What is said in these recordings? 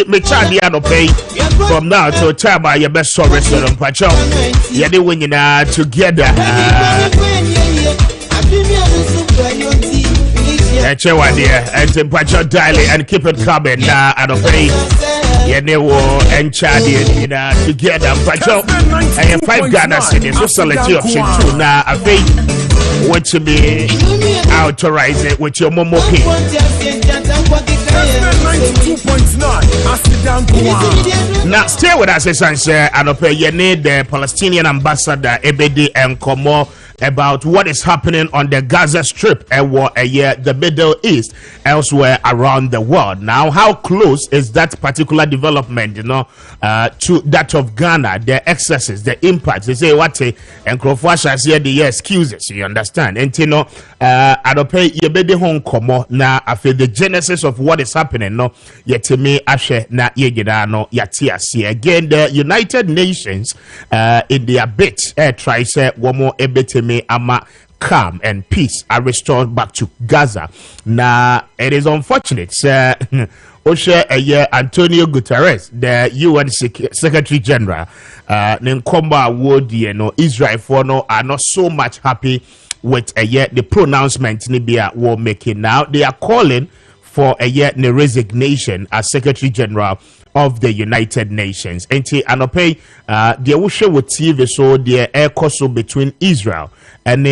me chadi ano pay from now to time by your best service on Pacho. You're the winning together. Chewa dear, and Pacho daily and keep it coming and obey. And Chadi together, Pacho. I have 5 Ghana cities, so select option 2 now. I think what to be authorize it with your Momo P. Now, stay with us, and you need the Palestinian ambassador Ebedi and Komo about what is happening on the Gaza Strip and the Middle East, elsewhere around the world. Now, how close is that particular development, to that of Ghana, the excesses, the impacts? They say what and Krofasha say the excuses, you understand? And I don't pay you be the home come now. I feel the genesis of what is happening. No, yet to me, Ashe na yegida no yatia see again. The United Nations, in their bid, try say one more ebete me ama calm and peace are restored back to Gaza. Now it is unfortunate, Oshe Antonio Guterres, the UN Secretary General, Nkomba Wodi, Israel for no are not so much happy with the pronouncement Nibia war making. Now they are calling for the resignation as Secretary General of the United Nations. Enti anope the wushe with TV so the air coso between Israel and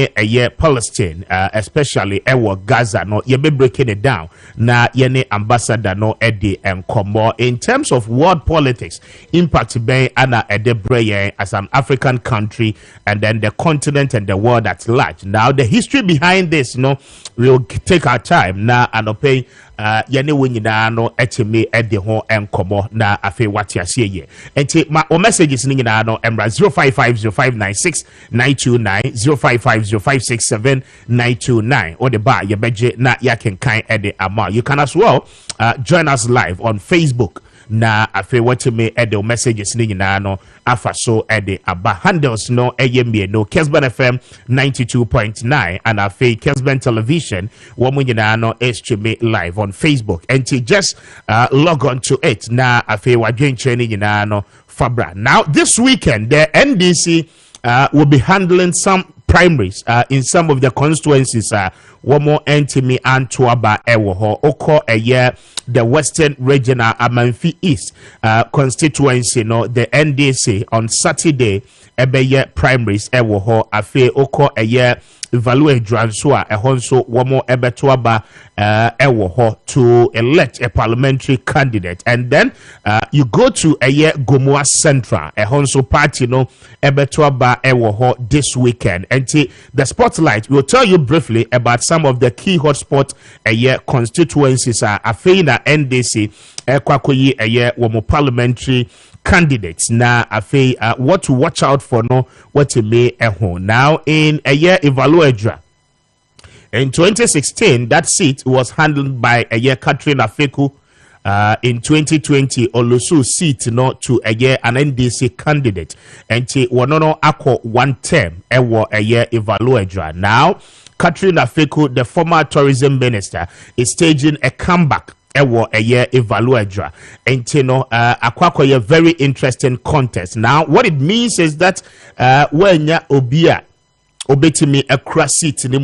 Palestine, especially Gaza. No, you be breaking it down. Na yene ambassador no Eddie and Komo in terms of world politics, impact be ana Edebreye as an African country and then the continent and the world at large. Now the history behind this, we'll take our time. Na anope yene winyina no etime Eddie ho and Komo na afe wati asiye. Enti ma o messages ni nyina no emra 0550596929 0550567929 or the bar ye beje na ya can kind ede ama. You can as well join us live on Facebook. Na afe wati me ede messages ni nyina no afa so ede aba handles no eyemie no Kessben FM 92.9 and afe Kessben Television womu nyina no stream live on Facebook and to just log on to it na afe wadwen training nyina no fabra. Now this weekend the NDC will be handling some primaries in some of the constituencies. One more entimi Antuaba Ewoho Oko the Western Regional Amanfi East constituency. The NDC on Saturday ebeye primaries Ewoho afe Oko Evaluate Dransua Ehonso Womo Ebetuaba Ewoho to elect a parliamentary candidate, and then you go to Gomoa Central Ehonso Party Ebetuaba Ewoho this weekend. And the spotlight will tell you briefly about some of the key hotspot constituencies Afeina NDC Ekwakoyi Womo parliamentary candidates. Now what to watch out for what to may now in Evaluadra. In 2016, that seat was handled by Catherine Afeku. In 2020, Olusu seat to an NDC candidate. And Wanono Ako 1 term Evaluadra. Now, Catherine Afeku, the former tourism minister, is staging a comeback. Evaluadra and a very interesting contest. Now, what it means is that when ya obia obetimi a cross seat na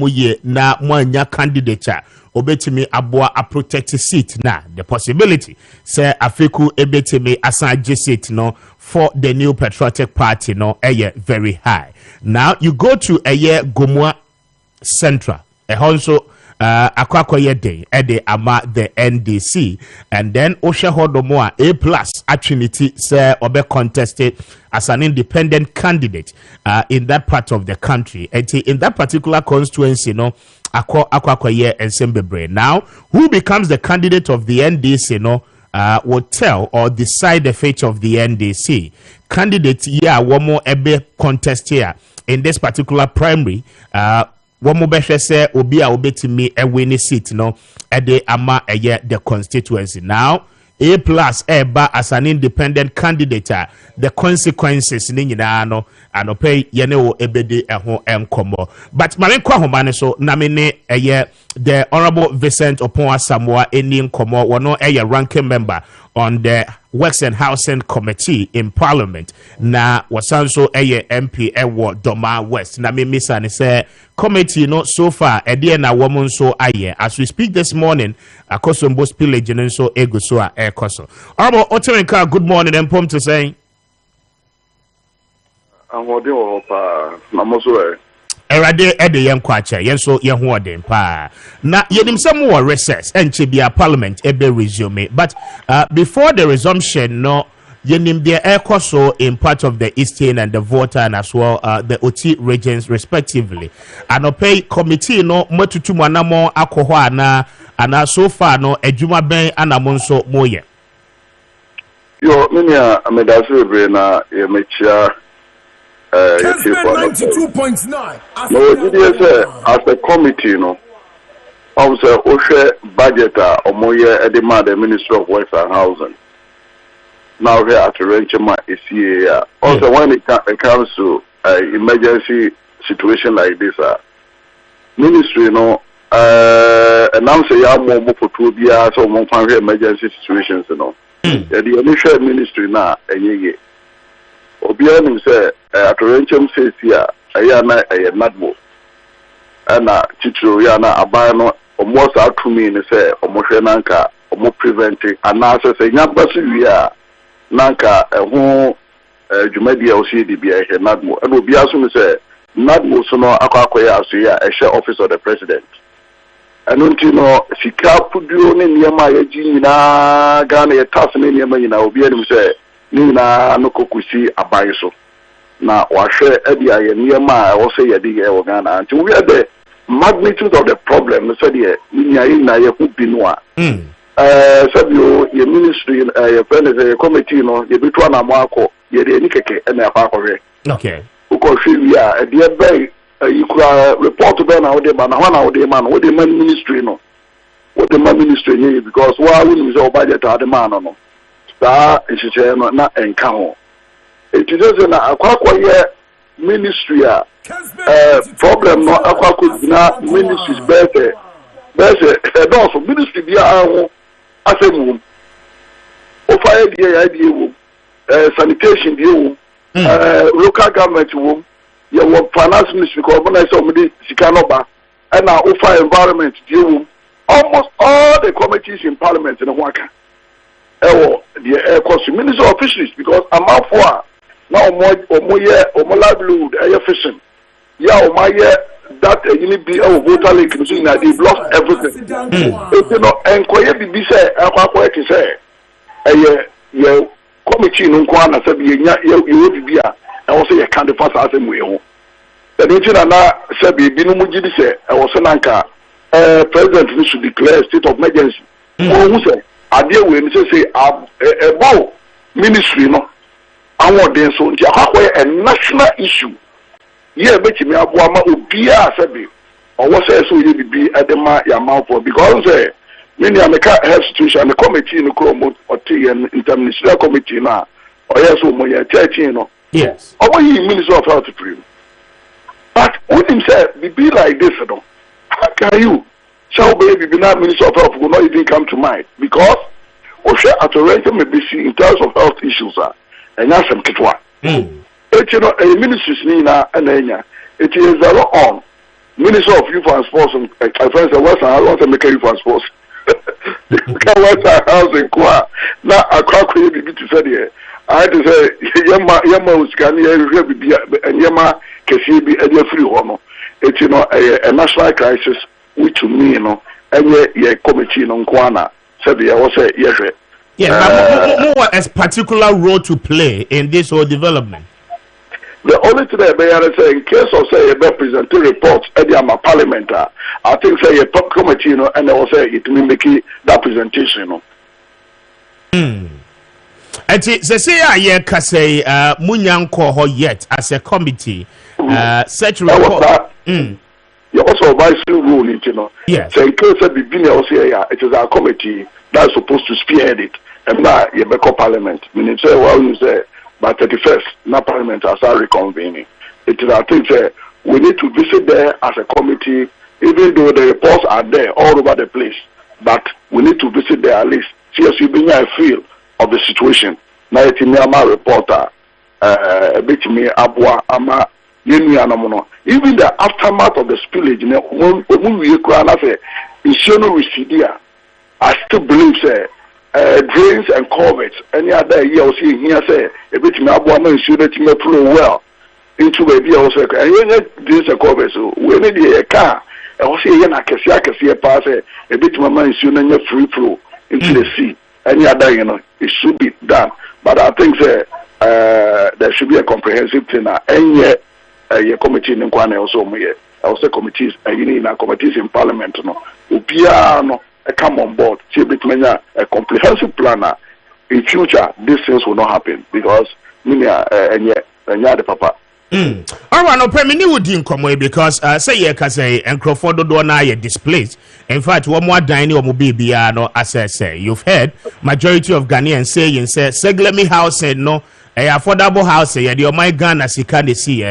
mwanya candidature obetimi aboa a protected seat na the possibility say Afeku ebetimi asaje seat for the New Patriotic Party very high. Now you go to Gomoa Central also akwakoye day ede ama the NDC, and then Osha Hodomoa A+ Trinity say obe contested as an independent candidate in that part of the country. And in that particular constituency akwakoye and Sembebre. Now who becomes the candidate of the NDC will tell or decide the fate of the NDC candidate. One more ebe contest here in this particular primary. One more better say obi a obetimi a winning seat ede ama the constituency. Now A+ eba as an independent candidate the consequences ni nyina anope yene wo ebede eho enkomo. But mame kwa homane so na me ne the Honorable Vincent Opon Asamoah eni nkomo wono ranking member on the Works and Housing Committee in Parliament. Na wasanso eye MP ewo Doma West. Na me misa ni say committee no so far ede na woman so aye. As we speak this morning, akosombo spillage no so ego so a ekoso. Abo Oterenka, good morning and pom to say. I'm holding up Namoso. Erade ede yen kwache yen so yen ho odem pa na yenim some more recess enche bia parliament ebe resume but before the resumption no yenim there ekoso in part of the Eastern and the Volta and as well the Oti regions respectively anope committee no matutu manamo akoho ana so far no adwuma ben anamo nso moye yo menia amedase bre na yemechia Kessben 92.9. No, as a committee, no. Also, Oshe budgeter or Moye Edema, the Ministry of Works and Housing. Now here at Renchema is here. Also, when it comes to emergency situation like this, ministry, no, announce a more for 2 years or more emergency situations, you know. The initial ministry now, and Obianim say Atorenchem says here ayana nadmo ana chichiro yana abano almost out to me say omohwe nanka omo preventing anasa say nyabasu wi nanka ho dwumadi o see bia he nadmo and obiaso me say nadmo so no akwakoya aso ya office of the president anunti no sika puduo ne niema yaji nyina Ghana ye tax ne niema nyina obianim say Nina no kokusi abayiso na wahwe edi aye niema wo say yedi ye wo Ghana anti we are the magnitude of the problem so de nya na ye ku binu a sabio ye ministry ye friend ye committee no ye bitu na mo akọ ye de ni keke na akọ ahwe okay uko hwe a de be ikura report be na wo de ba na ho na wo de ma no wo de man ministry no wo de man ministry ye because wa wonu say budget ade ma no issue na enka it is na akwakoye ministry problem no akwakogina ministries better also ministry bia ho asemu o fire dia idea wo sanitation dia wo local government wo ye wo finance ministry ko bona say o me sika no ba and na o fire environment dia wo almost all the committees in parliament in Waka the air cost minister of fisheries because I'm out for now omo livelihood fishing that be water lake they lost everything you know enkoye bibi say akwa to say committee no kwa na say ye bibi a e wo say ye can the first asem we ho the nation na say bibi no mugi bi say e wo say nanka president should declare state of emergency who say Adie we say about ministry no awon den so nti akwa a national issue ye betimi aboa ma obia sabi owo say so ye bibi edema ya mouth because many ameka health situation the committee no ko mo oti interministerial committee na oye so mo ye 13 no yes owo yi minister of health to but when him say bibi like this no how can you so baby the minister of health will not even come to mind because Osha Atorenchem may be in terms of health issues and that's some kitwa. It's a ministry's nina and enya. It is a lot on Minister of Youth and Sports and friends and Western I want to make youth and sports. Western housing kwa na akwa bibi to say there. I had to say yama uskani and yama kesi bi e free hono. It's a national crisis which to me, and ye committee no kwana said I was say yes. Yeah, more as particular role to play in this whole development. The only thing I say in case of say a representative reports at the parliament, I think say a committee, and I will say it will make that presentation. And say I can say munyanko ho yet as a committee such report. You also advisory rule, Yes. So in case of the it is our committee that is supposed to spearhead it, and now you make a parliament. Meaning, say, well, you say, by 31st, now parliament has reconvening. It is, I think, we need to visit there as a committee, even though the reports are there all over the place. But we need to visit there at least. CSU being I feel of the situation. Now it's me ama reporter a bit me abwa ama yenu anamono. Even the aftermath of the spillage, we say insurance residia. I still believe say drains and culverts. Any other year I see here say a bit me abwa insurance me flow well into the idea also. And when drains and culverts, when the car, I was saying I can see a pass a bit my insurance free flow into the sea. Any other, it should be done. But I think there should be a comprehensive thing. Any committee in Kwane also also committees committees in Parliament come on board. See a comprehensive planner. In future, these things will not happen because the papa. All right, no permit would income because say ye can say and Crawford do na ye displaced. In fact, one more dining or baby as I say. You've heard majority of Ghanaians saying say Seglemi house no a affordable house the my Ghana sika de see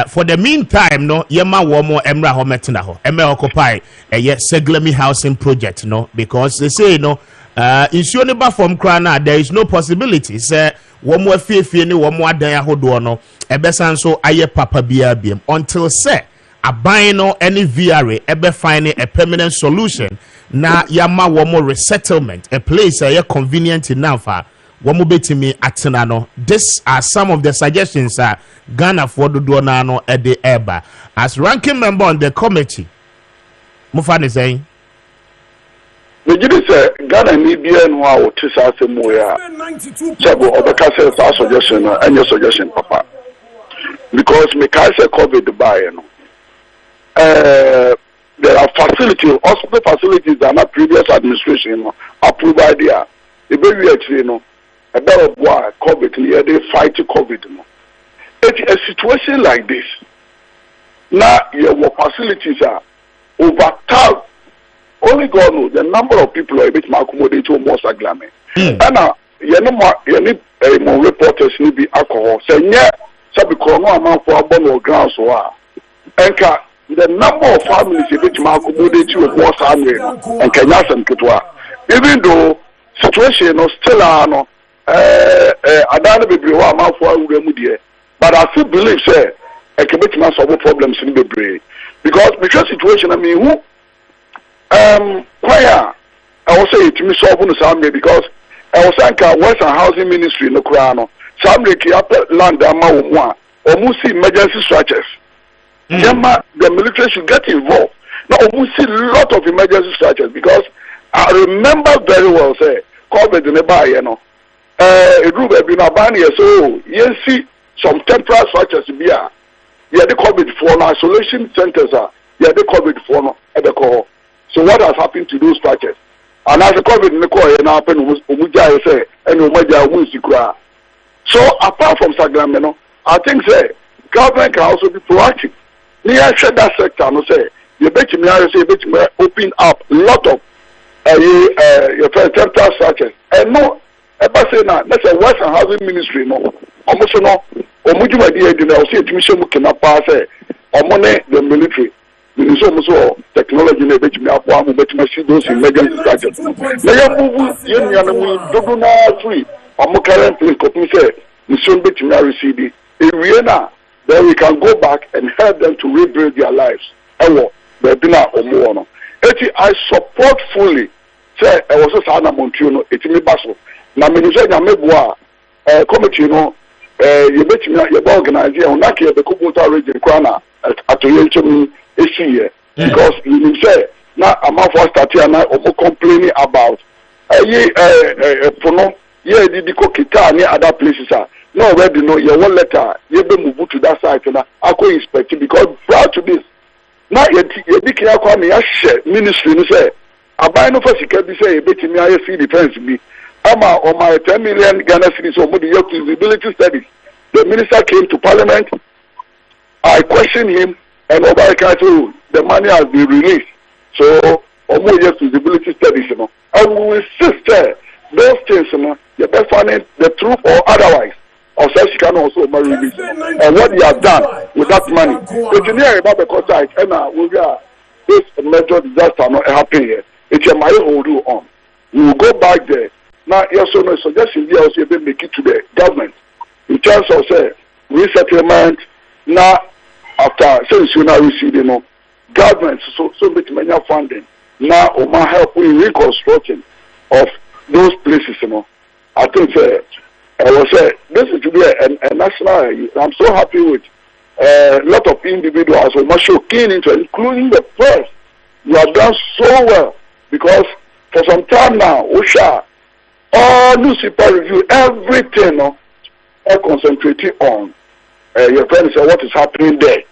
for the meantime no yema womo emra ho metina ho emra occupy a Seglemi housing project no because they say no insurable from Krana there is no possibility say one more fee ni one more dan ahodo no ebesan so aye papa bia biem until say aban no any VRA ebe find a permanent solution na yama one more resettlement a place convenient enough one more betimi atena no. These are some of the suggestions Ghana for do na no at the eba as ranking member on the committee Mufani saying Megidi say Ghana ni bia no a wote sa asemu ya sebo obeka say suggestion and your suggestion papa because me kai say COVID buy no there are facilities, hospital facilities that are previous administration approved idea the baby actually a better boy COVID here they fight COVID it's a situation like this now your facilities are overtaxed. Only God knows the number of people are a bit more accommodated to more saglame. And now, you need more reporters need be alcohol. So, yeah, so because no amount for a bond or grounds or and the number of families a bit more accommodated to more saglame and Kenyas and Kitwa. Even though situation still are no, I don't know if amount for a but I still believe, say, a bit more solve problems in the brain because situation, I mean, who. Choir, I will say it to me solve on the Sunday because I was saying Western Housing Ministry in the Kurano. Sunday up land or see emergency structures. The military should get involved. Now we see a lot of emergency structures because I remember very well say COVID in the bar, a group have been abandoned so you see some temporary structures be the COVID for isolation centers are the COVID for at the core. So what has happened to those structures? And as the COVID in the core and happen say and Umaja. So apart from Sagram, I think say government can also be proactive. Near share that sector no say you bet me open up a lot of your temporary structures. And no ever say now that's a Western Housing Ministry no. Almost no Omujuma DA say to mission can pass the military. So technology na bet me akwa mo bet me see those emergency structures na ya move yen do na free am currently copy say mission bet me receive it na then we can go back and help them to rebuild their lives ewo be na omo no I support fully say I was so na montuo no etimi baso na me say nya meboa committee no you bet me you organize here na ke be kubuta region kwana atoyenchum issue because you say now I'm for start here now complaining about the Kokita near other places no already know your one letter you be move to that side now I go inspect it because prior to this now you declare Kwame share ministry you say I buy no for security say you bet me I see defense me I'm on my 10 million Ghana cedis or the feasibility studies the minister came to parliament I questioned him and over the money has been released. So almost feasibility studies, and we will insist those things, you better find the truth or otherwise. Or such can also be released. And what you have done with that money. It's near about the site, and we are this major disaster not happening here. It's a mile hold on. We will go back there Now, yes, so no suggestion here also be make it to the government in terms of say resettlement. Now, after since you now receive, you know, government so much money funding. Now, Oma help in reconstructing of those places, you know. I think I will say this is to be a national. I'm so happy with a lot of individuals who must show keen interest, including the press. You have done so well because for some time now, Usha, all newspaper review, everything, concentrating on your friends say what is happening there.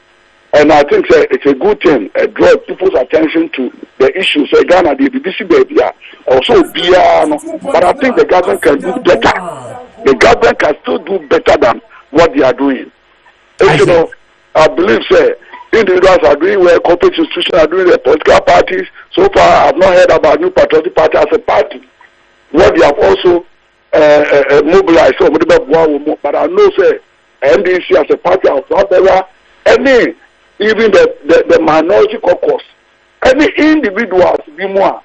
And I think it's a good thing. Draw people's attention to the issues. So Ghana, the BBC baby, also but I think the government can do better. The government can still do better than what they are doing. You know, I believe individuals are doing well, corporate institutions are doing well, political parties. So far, I have not heard about New Patriotic Party as a party. What they have also mobilized, but I know NDC as a party of Flabella, any even the minority caucus, any individuals be more.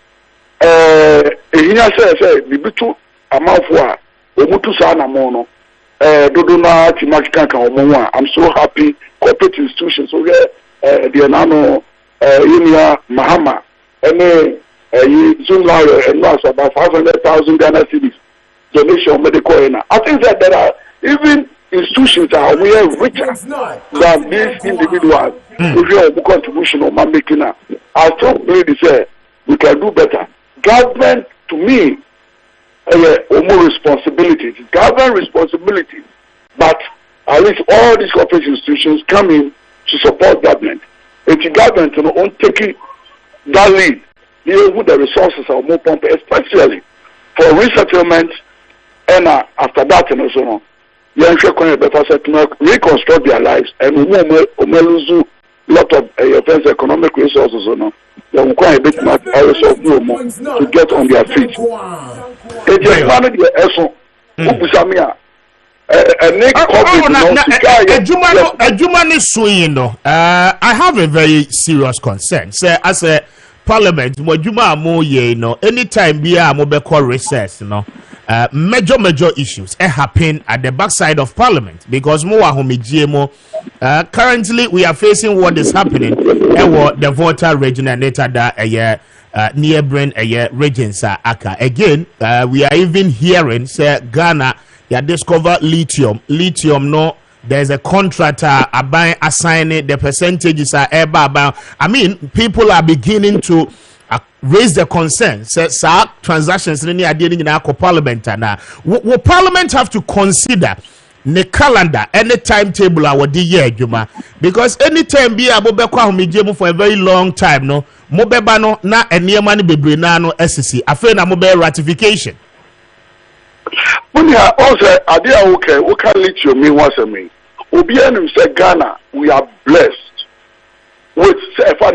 Here say the bitu amount for omutu sana mono. Dodona Timaki Omoa. I'm so happy. Corporate institutions, so the Nano Unia Mahama, any Zoom lawyer, and lost about 500,000 Ghana cedis donation medical. I think that there are even institutions that are way richer than these individuals. If you have a contribution on my making up, I still believe we can do better. Government, to me, more responsibilities. Government responsibilities, but at least all these corporate institutions come in to support government. If the government won't take that lead, with the resources are more pumped, especially for resettlement, and after that, you can better reconstruct their lives, and we lose a lot of economic resources. They will quite a bit more to get on their feet. It is one of the essence. I have a very serious concern. Say as a parliament, anytime we are mobile recess, major issues happen at the backside of parliament because currently we are facing what is happening at the Volta region and near brain regions aka again. We are even hearing say Ghana discover lithium no, there's a contractor assigning the percentages are about. I mean, people are beginning to raise the concern. Say transactions in the parliament and will parliament have to consider the calendar and the timetable our year Juma, because anytime be able for a very long time no mobeba no na enia mani bebre na no SCC afa na mobile ratification. When you also idea okay, we can let you me once a me. Obianim say Ghana, we are blessed with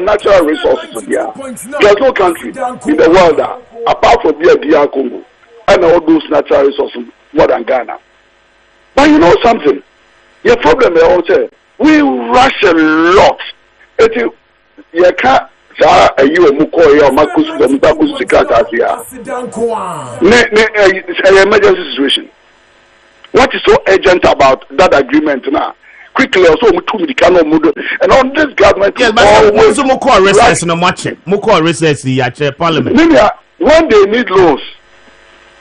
natural resources here. There's no country in the world that, apart from DR Congo and all those natural resources more than Ghana. But you know something? Your problem is also we rush a lot. You can't you emergency situation. What is so urgent about that agreement now? Quickly also and on this government parliament. When they need loans,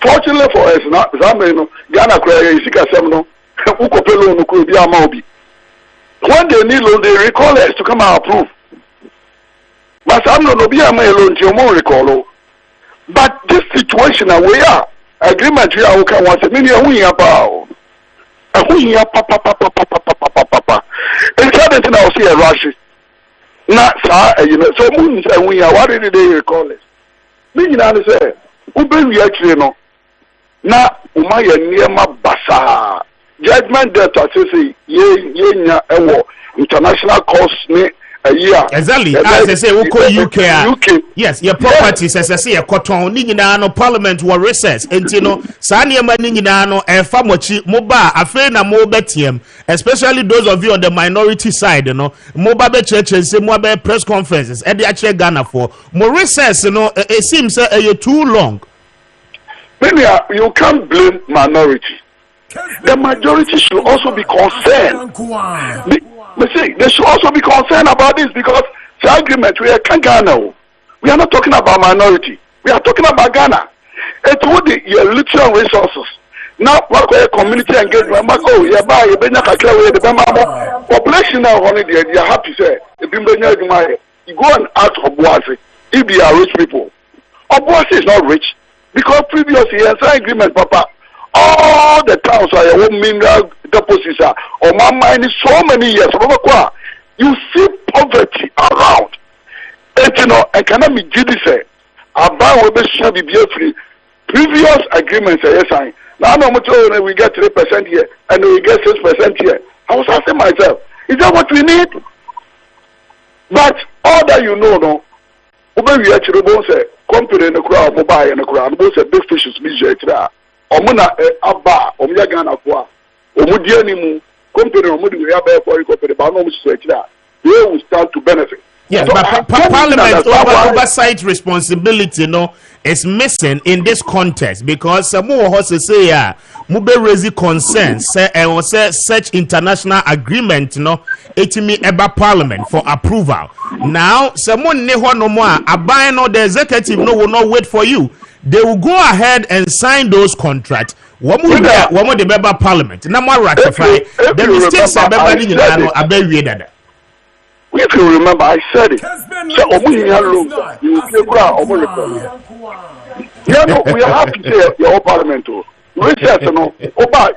fortunately for us now, Ghana when they need loans, they recall us to come and approve. But I'm not be a alone to more recall. But this situation we are agreement we are okay once a minute we about papa. It's hard to now see a rush. Not so moons and we are what did they recall it? Meaning I say, we actually know. Now Umaya near my basa judgment that I say international cost me a year. Exactly. As I say, we call UK. Yes, your properties, as I say, a cotton, no parliament were recess. And Sanya Maninano, and Famochi, Moba, Afena Mobetium, especially those of you on the minority side, Mobabe churches, Mobabe press conferences, and the actual Ghana for more recess, it seems you're too long. Many you can't blame minority. The majority should also be concerned. They should also be concerned about this because the agreement we are Ghana. We are not talking about minority. We are talking about Ghana. It would be your literal resources. Now, what community engagement? Oh, yeah, buy a the population now only they are happy. Say, you go and ask Obuasi if they are rich people. Obuasi is not rich because previously in the agreement, Papa, all the towns are your mineral deposits are or my mind is so many years. You see poverty around. And you know, I cannot be say about what be free. Previous agreements are yes, now we get 3% here and we get 6% here. I was asking myself, is that what we need? But all that you know, no, we actually both say company in the crowd, mobile in the crowd, both say big fishes be jitra. Omuna abba, omya Ghana kwa, omudianimu company omudi we have for you company, but no much jitra. They will start to benefit. Yes, so but Parliament oversight responsibility, no, is missing in this context because more horses say mube raise concerns say and say such international agreement, no, it me about Parliament for approval. Now, someone ne ho no more abai no the executive no will not wait for you. They will go ahead and sign those contracts. One more the member Parliament. Now more ratify. The mistakes are better. If you remember, I said it. We have to say your Parliament. Research,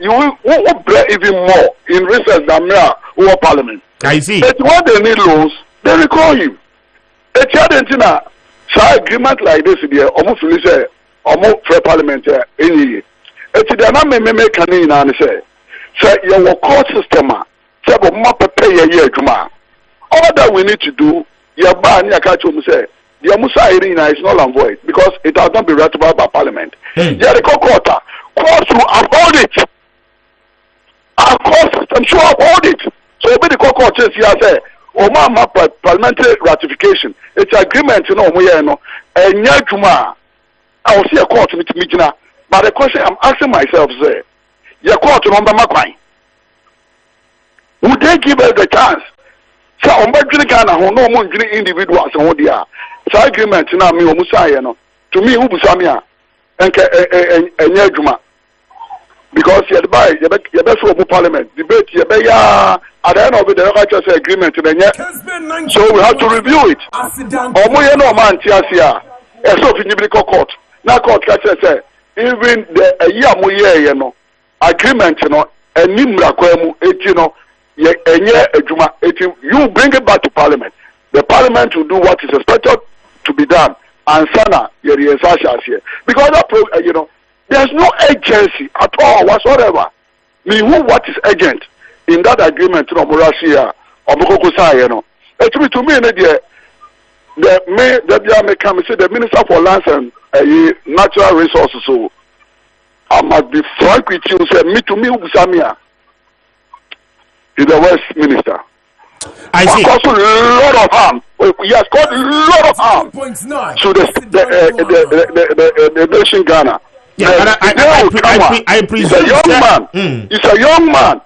you will play even more in research than our Parliament. I see. It's what they need loans, they recall him. It's Argentina. So agreement like this, almost say, almost for Parliament any year. It's the name make and say, your court system, say, but map pay a year to all that we need to do, say, the Musa Irina is null and void because it has not been ratified by Parliament. The courts will uphold it. Our court system should uphold it. So be the court says here, parliamentary ratification. It's agreement, and I will see a court meeting. But the question I'm asking myself is, your court number Maakye, would they give us the chance? So on Ghana, no more individuals and dia. So agreement now me omusa no. To me, who busamia and Yajuma. Because you buy your best for Parliament debate at the end of it, the righteous agreement so we have to review it. Omoye no man tiasia. So in court. Now court say even the year moye no agreement no enimra kwemu etino. You bring it back to Parliament. The Parliament will do what is expected to be done. And Sana, because that there's no agency at all whatsoever. What is agent in that agreement? To me, the Minister for Lands and Natural Resources. So I must be frank with you. Say me is the West Minister. I see. Caused a lot of harm. He has caused a lot of harm to the nation Ghana. Yeah, I presume he's a young man. He's a young man.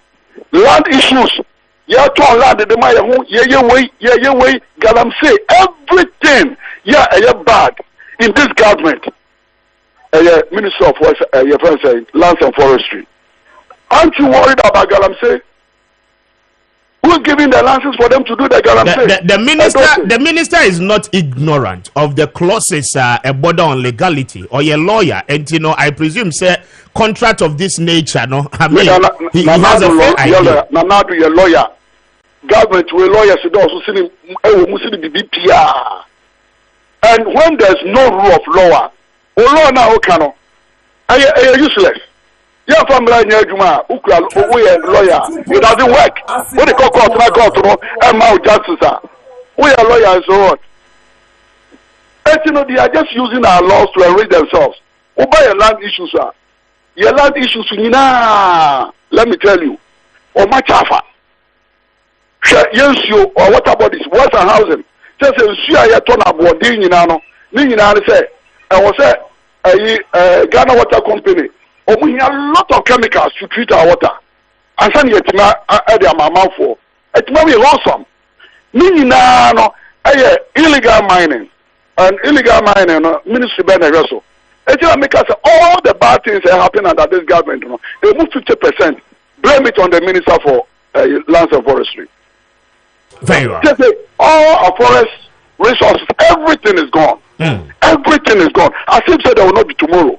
Land issues. Yeah, to land the Maya. Yeah, Galamsey. Everything. Yeah, bad in this government. Minister of Lands and Forestry. Aren't you worried about Galamsey? Who's giving the license for them to do the guarantee? The minister is not ignorant of the clauses a border on legality or a lawyer, and I presume say contract of this nature. No, I mean he has a fair idea. Nanadu, your lawyer, government will lawyers also sitting the BPR, and when there's no rule of law, law now cannot. Are useless? Yeah, family Juma, we are lawyer. It doesn't work. What they call court, and now justice. We are lawyers, so what? And they are just using our laws to enrich themselves. Who buy your land issues, sir? Your land issues, let me tell you. Or much alpha. Yes, you or what about this? What's a housing? Just see I turn up what ding say. I was say Ghana Water Company, we have a lot of chemicals to treat our water. And some yet my mouth for it may be awesome. Meaning now illegal mining and illegal mining ministry beneficial. It will make us all the bad things that happen under this government. They move 50%. Blame it on the minister for lands and forestry. Very well. All our forest resources, everything is gone. Everything is gone. As if said there will not be tomorrow.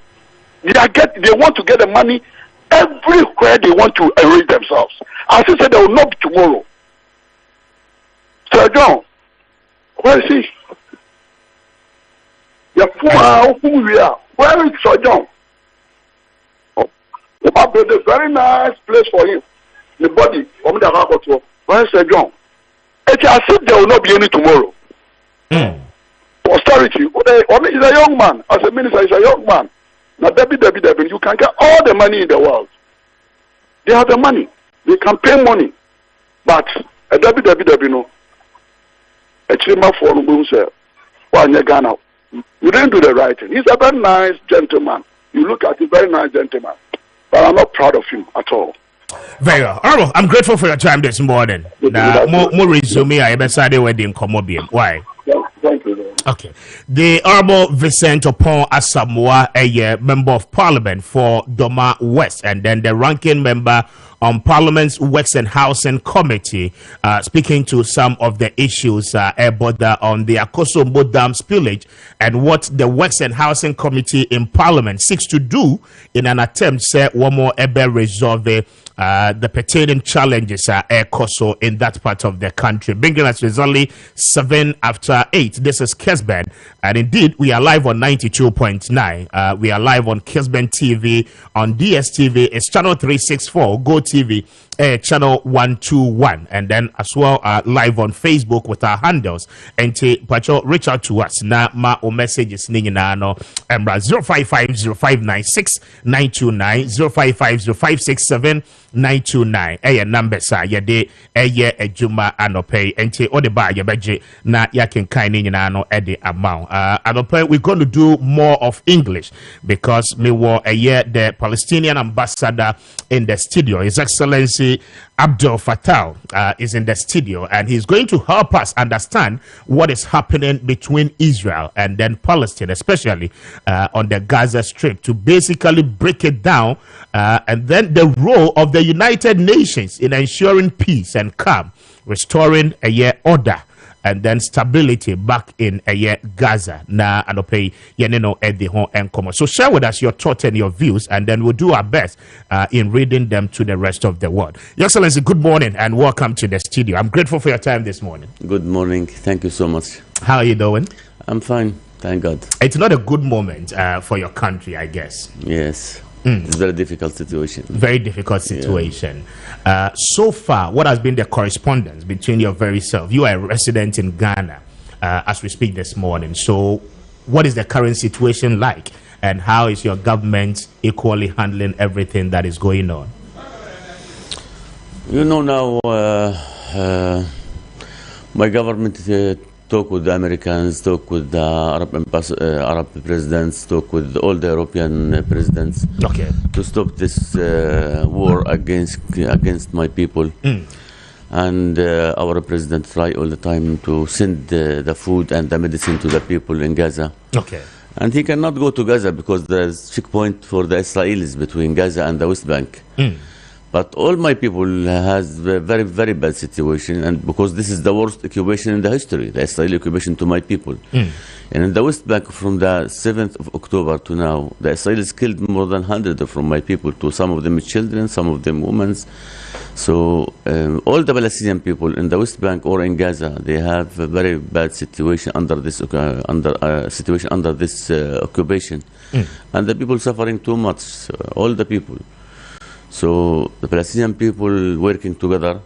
They want to get the money everywhere they want to enrich themselves. As if said there will not be tomorrow. Sir John, where is he? Where is Sir John? Oh, they might build a very nice place for him. The body, where is Sir John? It's as if there will not be any tomorrow. Austerity. He's a young man. As a minister, he's a young man. Now, Debbie, you can get all the money in the world. They have the money. They can pay money. But, Debbie, no. A chima for himself. Ghana. You didn't do the right thing. He's a very nice gentleman. You look at a very nice gentleman. But I'm not proud of him at all. Very well. Honorable, I'm grateful for your time this morning. Now, more resume, I decided wedding come. Why? Thank you. Okay. The Honorable Vincent Opon Asamoah, a member of Parliament for Doma West, and then the ranking member on Parliament's Works and Housing Committee, speaking to some of the issues on the Akosombo Dam spillage and what the Works and Housing Committee in Parliament seeks to do in an attempt to one more resolve the pertaining challenges Koso in that part of the country. Bringing us resultly 7 after 8. This is Kessben, and indeed we are live on 92.9. We are live on Kessben TV, on DSTV. It's channel 364. Go TV, channel 121, and then as well live on Facebook with our handles. And Pacho, reach out to us na ma o messages ni na no embra 0550596929 0550567929 number sa yede ejuma anope enti ode ba yebeje na yaken kan ni na no ede amount anope. We're going to do more of English because me were the Palestinian ambassador in the studio. His Excellency Abdul Fattah is in the studio, and he's going to help us understand what is happening between Israel and then Palestine, especially on the Gaza Strip, to basically break it down, and then the role of the United Nations in ensuring peace and calm, restoring order and then stability back in Gaza. Na anope yeneno edi hon enkomo. So share with us your thoughts and your views, and then we'll do our best in reading them to the rest of the world. Your Excellency, good morning and welcome to the studio. I'm grateful for your time this morning. Good morning. Thank you so much. How are you doing? I'm fine. Thank God. It's not a good moment for your country, I guess. Yes. It's a very difficult situation. Very difficult situation. Yeah. So far, what has been the correspondence between your very self? You are a resident in Ghana as we speak this morning. So what is the current situation like? And how is your government equally handling everything that is going on? You know, now my government talk with the Americans, talk with the Arab presidents, talk with all the European presidents, okay, to stop this war against my people. And our president try all the time to send the food and the medicine to the people in Gaza. Okay. And he cannot go to Gaza because there's checkpoint for the Israelis between Gaza and the West Bank. But all my people has a very, very bad situation, and because this is the worst occupation in the history, the Israeli occupation to my people. And in the West Bank, from the 7th of October to now, the Israelis killed more than 100 from my people, to some of them children, some of them women. So all the Palestinian people in the West Bank or in Gaza, they have a very bad situation under this occupation, and the people suffering too much. All the people. So the Palestinian people working together,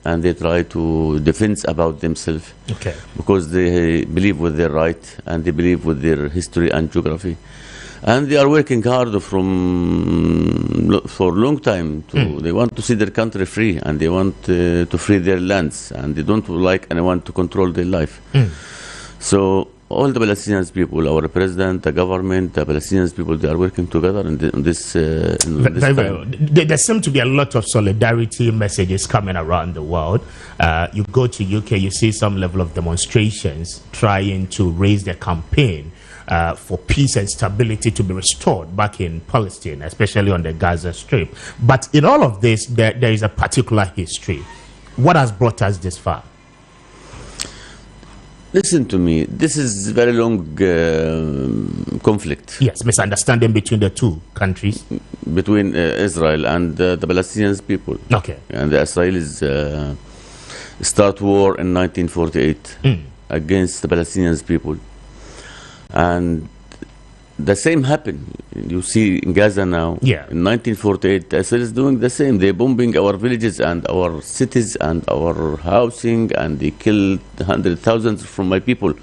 and they try to defend about themselves, okay, because they believe with their right and they believe with their history and geography, and they are working hard for a long time. They want to see their country free, and they want to free their lands, and they don't like anyone to control their life. So all the Palestinian people, our president, the government, the Palestinian people, they are working together in this. Very well. There seem to be a lot of solidarity messages coming around the world. You go to UK, you see some level of demonstrations trying to raise the campaign for peace and stability to be restored back in Palestine, especially on the Gaza Strip. But in all of this, there is a particular history. What has brought us this far? Listen to me. This is very long conflict. Yes, misunderstanding between the two countries. Between Israel and the Palestinian people. Okay. And the Israelis start war in 1948 against the Palestinian people. And the same happened. You see in Gaza now. Yeah. In 1948, Israel is doing the same. They're bombing our villages and our cities and our housing, and they killed hundreds, thousands from my people.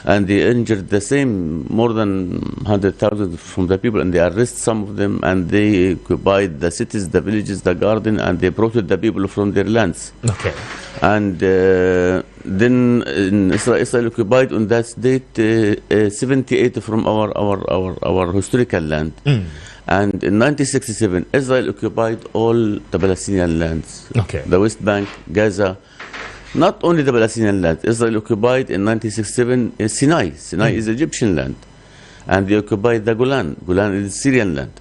And they injured the same, more than 100,000 from the people, and they arrest some of them, and they occupied the cities, the villages, the garden, and they brought the people from their lands. Okay. And then Israel occupied on that date 78 from our historical land. And in 1967, Israel occupied all the Palestinian lands. Okay. The West Bank, Gaza. Not only the Palestinian land. Israel occupied in 1967 Sinai. Sinai is Egyptian land. And they occupied the Golan. Golan is Syrian land.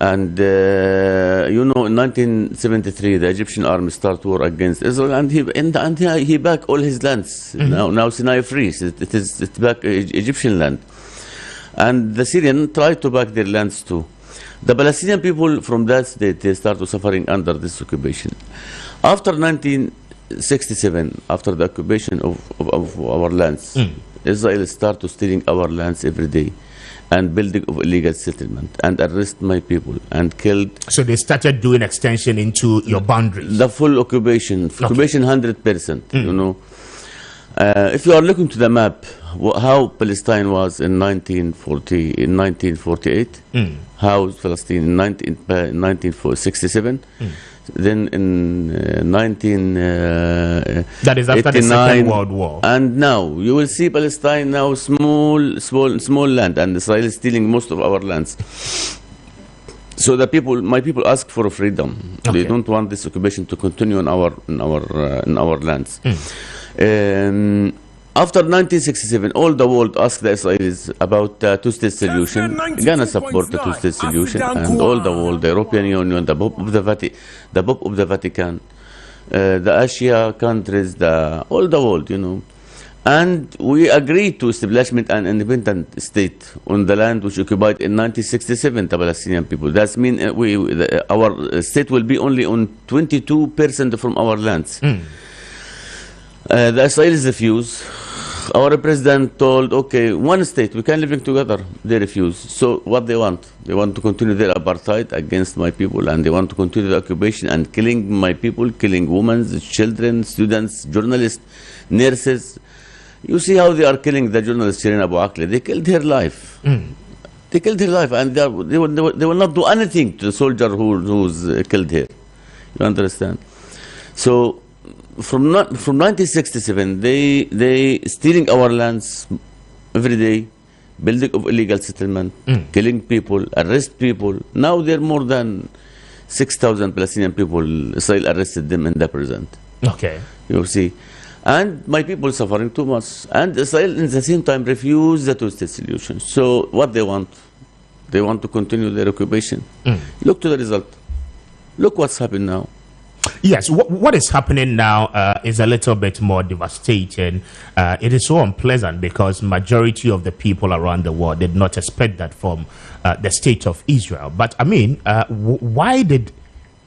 And in 1973, the Egyptian army started war against Israel, and he back all his lands. Now Sinai free. It's back Egyptian land. And the Syrian tried to back their lands too. The Palestinian people from that state, they started suffering under this occupation. After 1967, after the occupation of our lands, Israel started stealing our lands every day, and building of illegal settlement, and arrest my people, and killed. So they started doing extension into your boundaries? The full occupation, occupation 100%, if you are looking to the map, how Palestine was in 1948, how Palestine in 1967, then in that is after the Second World War. And now you will see Palestine now small land, and Israel is stealing most of our lands. So my people ask for freedom. Okay. They don't want this occupation to continue in our lands. After 1967, all the world asked the Israelis about the two-state solution. Ghana support the two-state solution, and all the world, the European Union, the Pope of the Vatican, the Asia countries, all the world, And we agreed to establishment an independent state on the land which occupied in 1967 the Palestinian people. That means our state will be only on 22% from our lands. The Israelis refused. Our president told, okay, one state, we can live together. They refused. So what they want? They want to continue their apartheid against my people, and they want to continue the occupation and killing my people, killing women, children, students, journalists, nurses. You see how they are killing the journalist Shirin Abu Akleh. They killed her life. They killed her life, and they will not do anything to the soldier who's killed her. You understand? So from 1967, they stealing our lands every day, building of illegal settlement, killing people, arrest people. Now there are more than 6,000 Palestinian people. Israel arrested them in the present. Okay. You see. And my people suffering too much. And Israel, in the same time, refused the two-state solution. So what they want? They want to continue their occupation. Look to the result. Look what's happened now. Yes, what is happening now is a little bit more devastating. It is so unpleasant because majority of the people around the world did not expect that from the state of Israel. But I mean, why did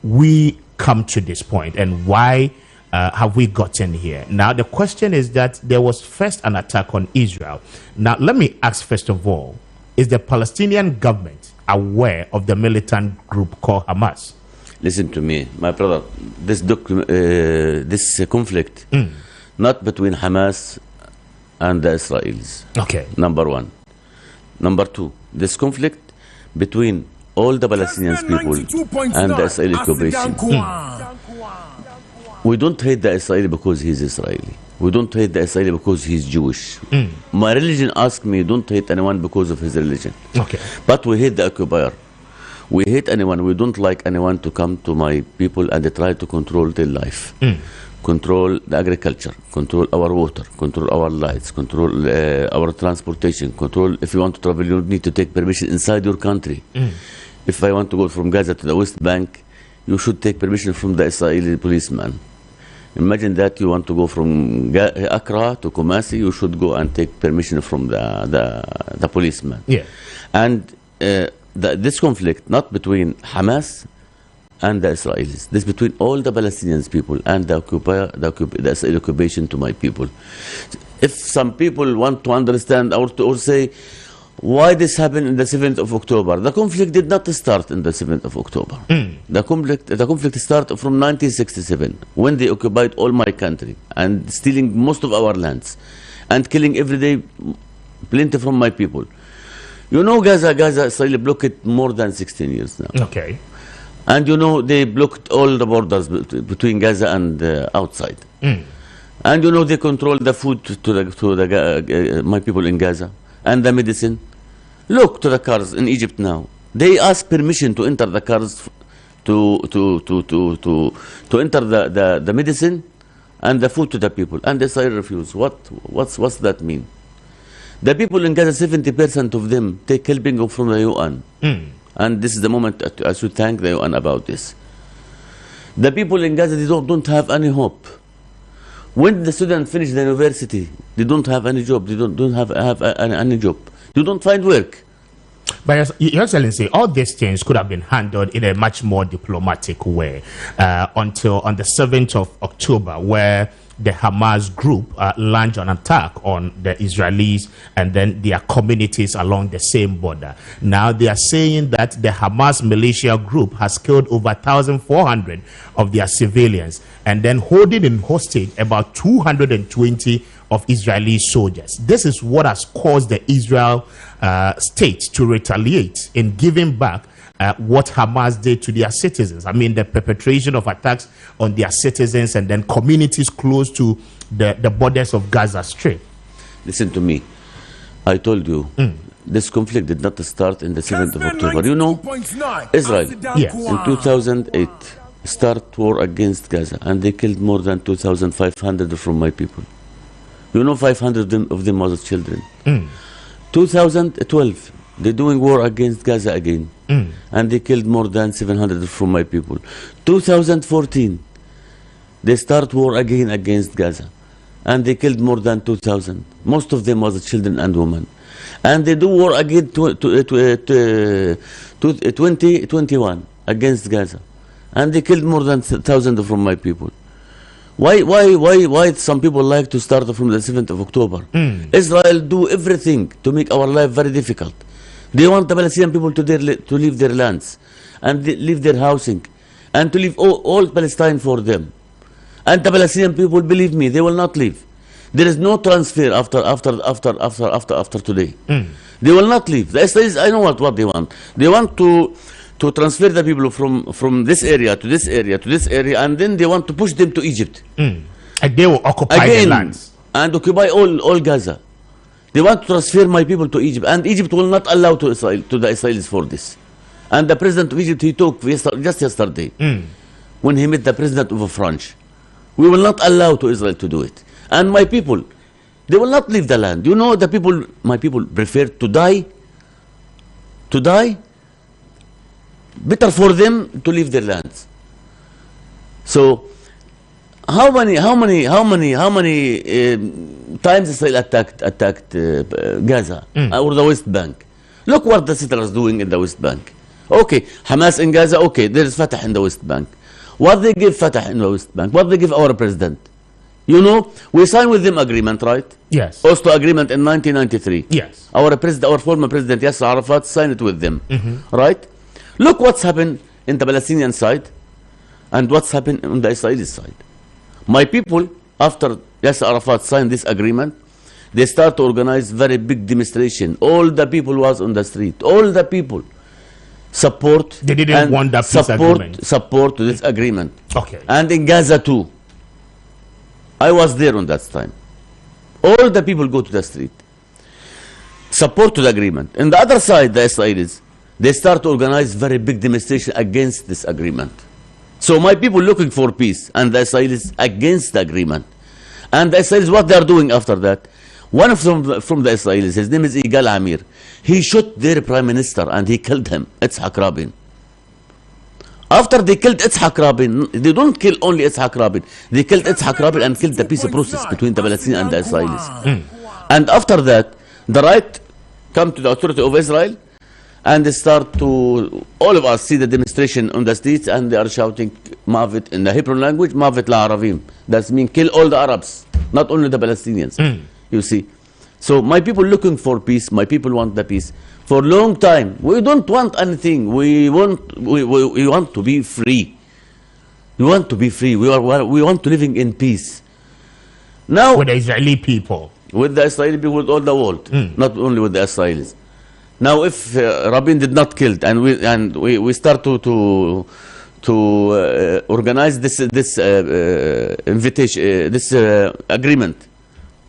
we come to this point, and why have we gotten here? Now, the question is that there was first an attack on Israel. Now, let me ask first of all, is the Palestinian government aware of the militant group called Hamas? Listen to me, my brother. This conflict, not between Hamas and the Israelis. Okay. Number one. Number two, this conflict between all the Palestinian people and the Israeli occupation. We don't hate the Israeli because he's Israeli. We don't hate the Israeli because he's Jewish. My religion asks me, don't hate anyone because of his religion. Okay. But we hate the occupier. We hate anyone. We don't like anyone to come to my people and they try to control their life. Control the agriculture, control our water, control our lights, control our transportation, control if you want to travel, you need to take permission inside your country. If I want to go from Gaza to the West Bank, you should take permission from the Israeli policeman. Imagine that you want to go from Accra to Kumasi, you should go and take permission from the policeman. Yeah. And this conflict, not between Hamas and the Israelis, this between all the Palestinian people and the Israeli occupation to my people. If some people want to understand or say, why this happened in the 7th of October? The conflict did not start in the 7th of October. The conflict started from 1967 when they occupied all my country and stealing most of our lands and killing every day plenty from my people. You know, Gaza Israel blocked more than 16 years now. Okay. And you know, they blocked all the borders between Gaza and outside. And you know, they control the food to my people in Gaza and the medicine. Look to the cars in Egypt now. They ask permission to enter the cars to enter the medicine and the food to the people, and Israel refuse. What's that mean? The people in Gaza, 70% of them take helping from the UN. And this is the moment I should thank the UN about this. The people in Gaza, they don't have any hope. When the students finish the university, they don't have any job. They don't have any job. You don't find work. But Your Excellency, all these things could have been handled in a much more diplomatic way until on the 7th of October, where the Hamas group launched an attack on the Israelis and then their communities along the same border. Now they are saying that the Hamas militia group has killed over 1,400 of their civilians and then holding in hostage about 220 of Israeli soldiers. This is what has caused the Israel state to retaliate in giving back what Hamas did to their citizens. I mean, the perpetration of attacks on their citizens and then communities close to the borders of Gaza Strip. Listen to me. I told you, this conflict did not start in the 7th of October. You know, Israel, yes, in 2008, start war against Gaza, and they killed more than 2,500 from my people. You know, 500 of them was children. 2012, they're doing war against Gaza again. And they killed more than 700 from my people. 2014, they start war again against Gaza. And they killed more than 2,000. Most of them was children and women. And they do war again 2021 against Gaza. And they killed more than 1,000 from my people. Why some people like to start from the 7th of October? Israel do everything to make our life very difficult. They want the Palestinian people to leave their lands and leave their housing and to leave all Palestine for them. And the Palestinian people, believe me, they will not leave. There is no transfer after today. They will not leave. The Israelis, I know what they want. They want to transfer the people from this area to this area to this area, and then they want to push them to Egypt. And they will occupy the lands and occupy all Gaza. They want to transfer my people to Egypt, and Egypt will not allow to the Israelis for this. And the president of Egypt, he talked just yesterday when he met the president of France. We will not allow to Israel to do it. And my people, they will not leave the land. You know, my people prefer to die. Better for them to leave their lands. So, how many times Israel attacked Gaza or the West Bank? Look what the settlers doing in the West Bank. Okay, Hamas in Gaza. Okay, there is Fatah in the West Bank. What they give Fatah in the West Bank? What they give our president? You know, we signed with them agreement, right? Yes. Oslo agreement in 1993. Yes. Our former president Yasser Arafat signed it with them, right? Look what's happened in the Palestinian side and what's happened on the Israeli side. My people, after Yasser Arafat signed this agreement, they start to organize very big demonstration. All the people was on the street. All the people support. They didn't want that peace agreement. Support to this agreement. Okay. And in Gaza too. I was there on that time. All the people go to the street, support to the agreement. And the other side, the Israelis, they start to organize very big demonstration against this agreement. So my people looking for peace, and the Israelis against the agreement. And the Israelis, what they are doing after that? One of them from the Israelis, his name is Igal Amir. He shot their prime minister and he killed him, Itzhak Rabin. After they killed Itzhak Rabin, they don't kill only Itzhak Rabin. They killed Itzhak Rabin and killed the peace process between the Palestinians and the Israelis. And after that, the right come to the authority of Israel, and they start to, all of us see the demonstration on the streets, and they are shouting Mavet in the Hebrew language, Mavet la Arabim. That means kill all the Arabs, not only the Palestinians. You see. So my people looking for peace, my people want the peace. For a long time, we don't want anything. We want to be free. We want to be free. We want to living in peace. Now with the Israeli people. With the Israeli people, with all the world, not only with the Israelis. Now, if Rabin did not kill, and we start to organize this invitation, this agreement,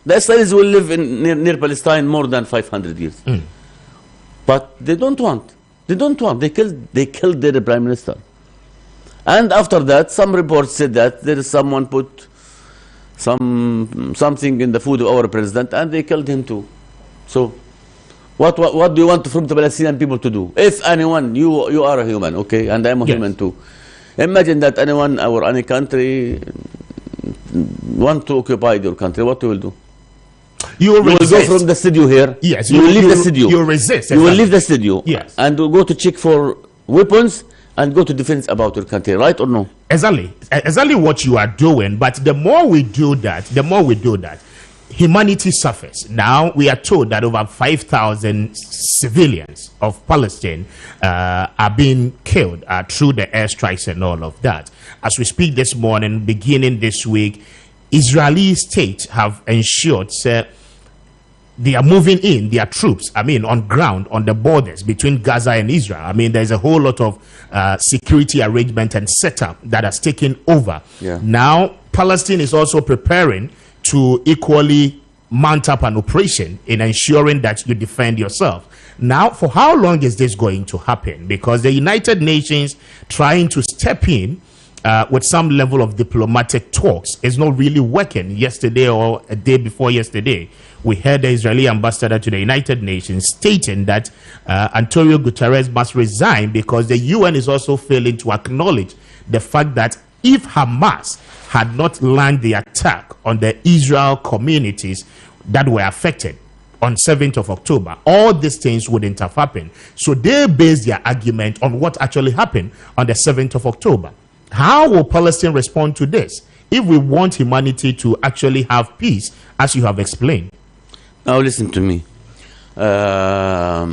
the Israelis will live near Palestine more than 500 years. But they don't want. They don't want. They killed their prime minister. And after that, some reports said that there is someone put something in the food of our president, and they killed him too. So, what do you want from the Palestinian people to do? If anyone, you are a human, okay, and I'm a human too. Imagine that anyone or any country want to occupy your country. What you will do? You will go from the studio here. Yes, you will leave the studio. You will resist. You will leave the studio. Yes, and go to check for weapons and go to defense about your country, right or no? Exactly what you are doing. But the more we do that, humanity suffers. Now we are told that over 5,000 civilians of Palestine are being killed through the airstrikes and all of that. As we speak this morning, beginning this week, Israeli state have ensured they are moving in their troops, on ground, on the borders between Gaza and Israel. There's a whole lot of security arrangement and setup that has taken over. Now, Palestine is also preparing to equally mount up an operation in ensuring that you defend yourself. Now, for how long is this going to happen? Because the United Nations trying to step in with some level of diplomatic talks is not really working. Yesterday or a day before yesterday, we heard the Israeli ambassador to the United Nations stating that Antonio Guterres must resign because the UN is also failing to acknowledge the fact that if Hamas had not launched the attack on the Israel communities that were affected on 7th of October, all these things wouldn't have happened. So they base their argument on what actually happened on the 7th of October. How will Palestine respond to this if we want humanity to actually have peace, as you have explained? Now listen to me. Now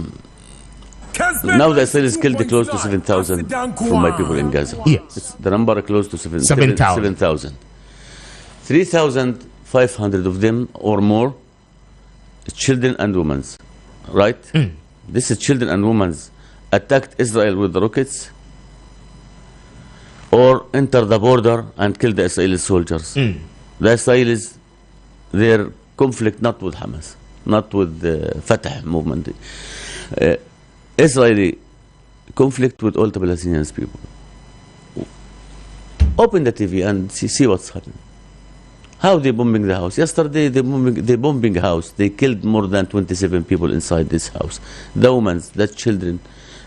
the Israelis killed close to 7,000 from my people in Gaza. Yes. The number close to 7,000. 3,500 of them or more children and women, right? This is children and women attacked Israel with the rockets or enter the border and kill the Israeli soldiers. The Israelis, their conflict not with Hamas, not with the Fatah movement. Israeli conflict with all the Palestinian people. Open the TV and see what's happening. How they bombing the house? Yesterday they bombing house. They killed more than 27 people inside this house. The women, the children.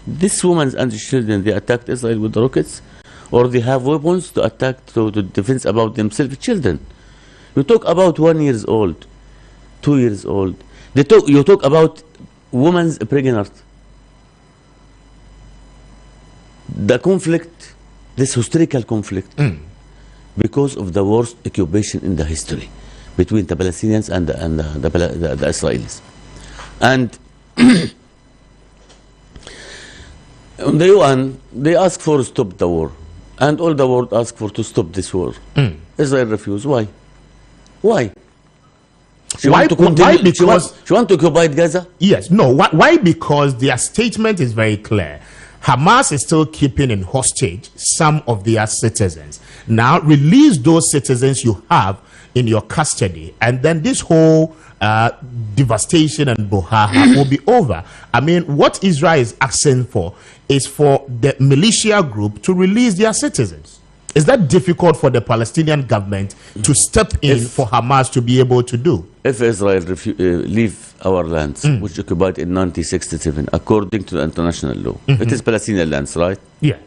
These women and the children, they attacked Israel with rockets, or they have weapons to attack to defense about themselves. Children. You talk about 1 year old, 2 years old. You talk about women's pregnant. The conflict, this hysterical conflict, because of the worst occupation in the history between the Palestinians and the Israelis. And the UN, they asked for stop the war, and all the world asked for to stop this war. Israel refused. Why? Why? She want to continue, because she want to occupy Gaza? Yes. No. Why? Because their statement is very clear. Hamas is still keeping in hostage some of their citizens. Now, release those citizens you have in your custody, and then this whole devastation and brouhaha will be over. I mean, what Israel is asking for is for the militia group to release their citizens. Is that difficult for the Palestinian government to step in for Hamas to be able to do? If Israel leave our lands, which occupied in 1967, according to the international law, it is Palestinian lands, right? Yes.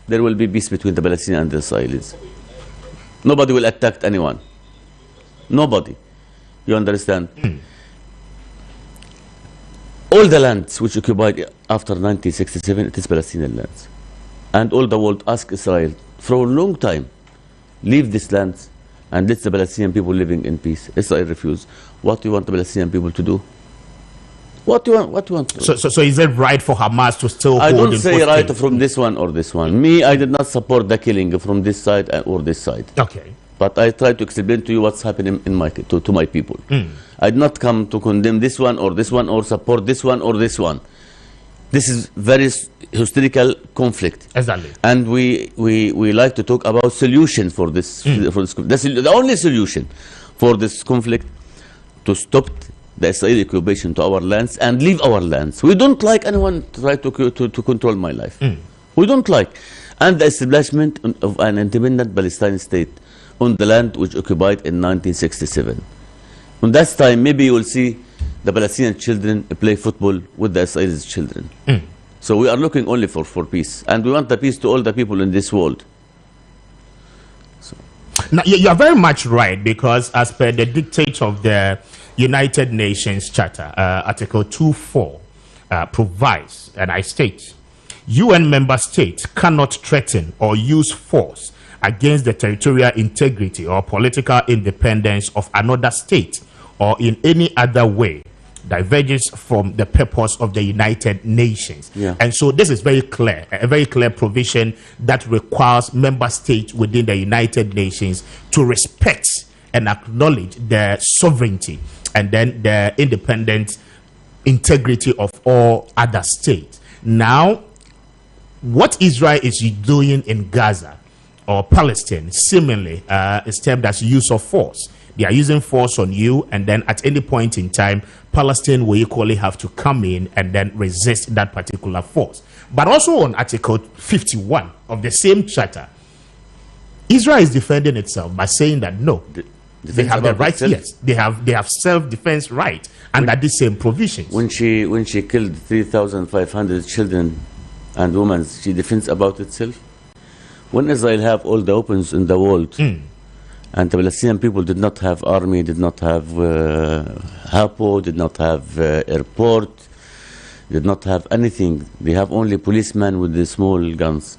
There will be peace between the Palestinians and the Israelis. Nobody will attack anyone. Nobody. You understand? All the lands which occupied after 1967, it is Palestinian lands. And all the world asked Israel for a long time, leave these lands and let the Palestinian people living in peace. Israel refused. What do you want the Palestinian people to do? What do you want? What do you want? So is it right for Hamas to still I hold don't say right in? from this one or this one. Me, I did not support the killing from this side or this side. Okay. But I try to explain to you what's happening in to my people. I did not come to condemn this one or support this one or this one. This is very hysterical conflict. Exactly. And we like to talk about solution for this. The only solution for this conflict to stop the Israeli occupation to our lands and leave our lands. We don't like anyone try to control my life. We don't like. And the establishment of an independent Palestinian state on the land which occupied in 1967. On that time, maybe you will see the Palestinian children play football with the Israeli children. So we are looking only for peace. And we want the peace to all the people in this world. Now, you are very much right, because as per the dictate of the United Nations Charter, Article 2.4 provides, and I state, UN member states cannot threaten or use force against the territorial integrity or political independence of another state, or in any other way diverges from the purpose of the United Nations. And so this is very clear, a very clear provision that requires member states within the United Nations to respect and acknowledge the sovereignty and then the independent integrity of all other states. Now, what Israel is doing in Gaza or Palestine seemingly is termed as use of force. They are using force on you, and then at any point in time, Palestine will equally have to come in and then resist that particular force. But also on Article 51 of the same charter, Israel is defending itself by saying that no, they have the right. Yes, they have self-defense right under the same provisions. When she killed 3,500 children and women, she defends about itself. When Israel have all the weapons in the world, and the Palestinian people did not have army, did not have HAPO, did not have airport, did not have anything. They have only policemen with the small guns,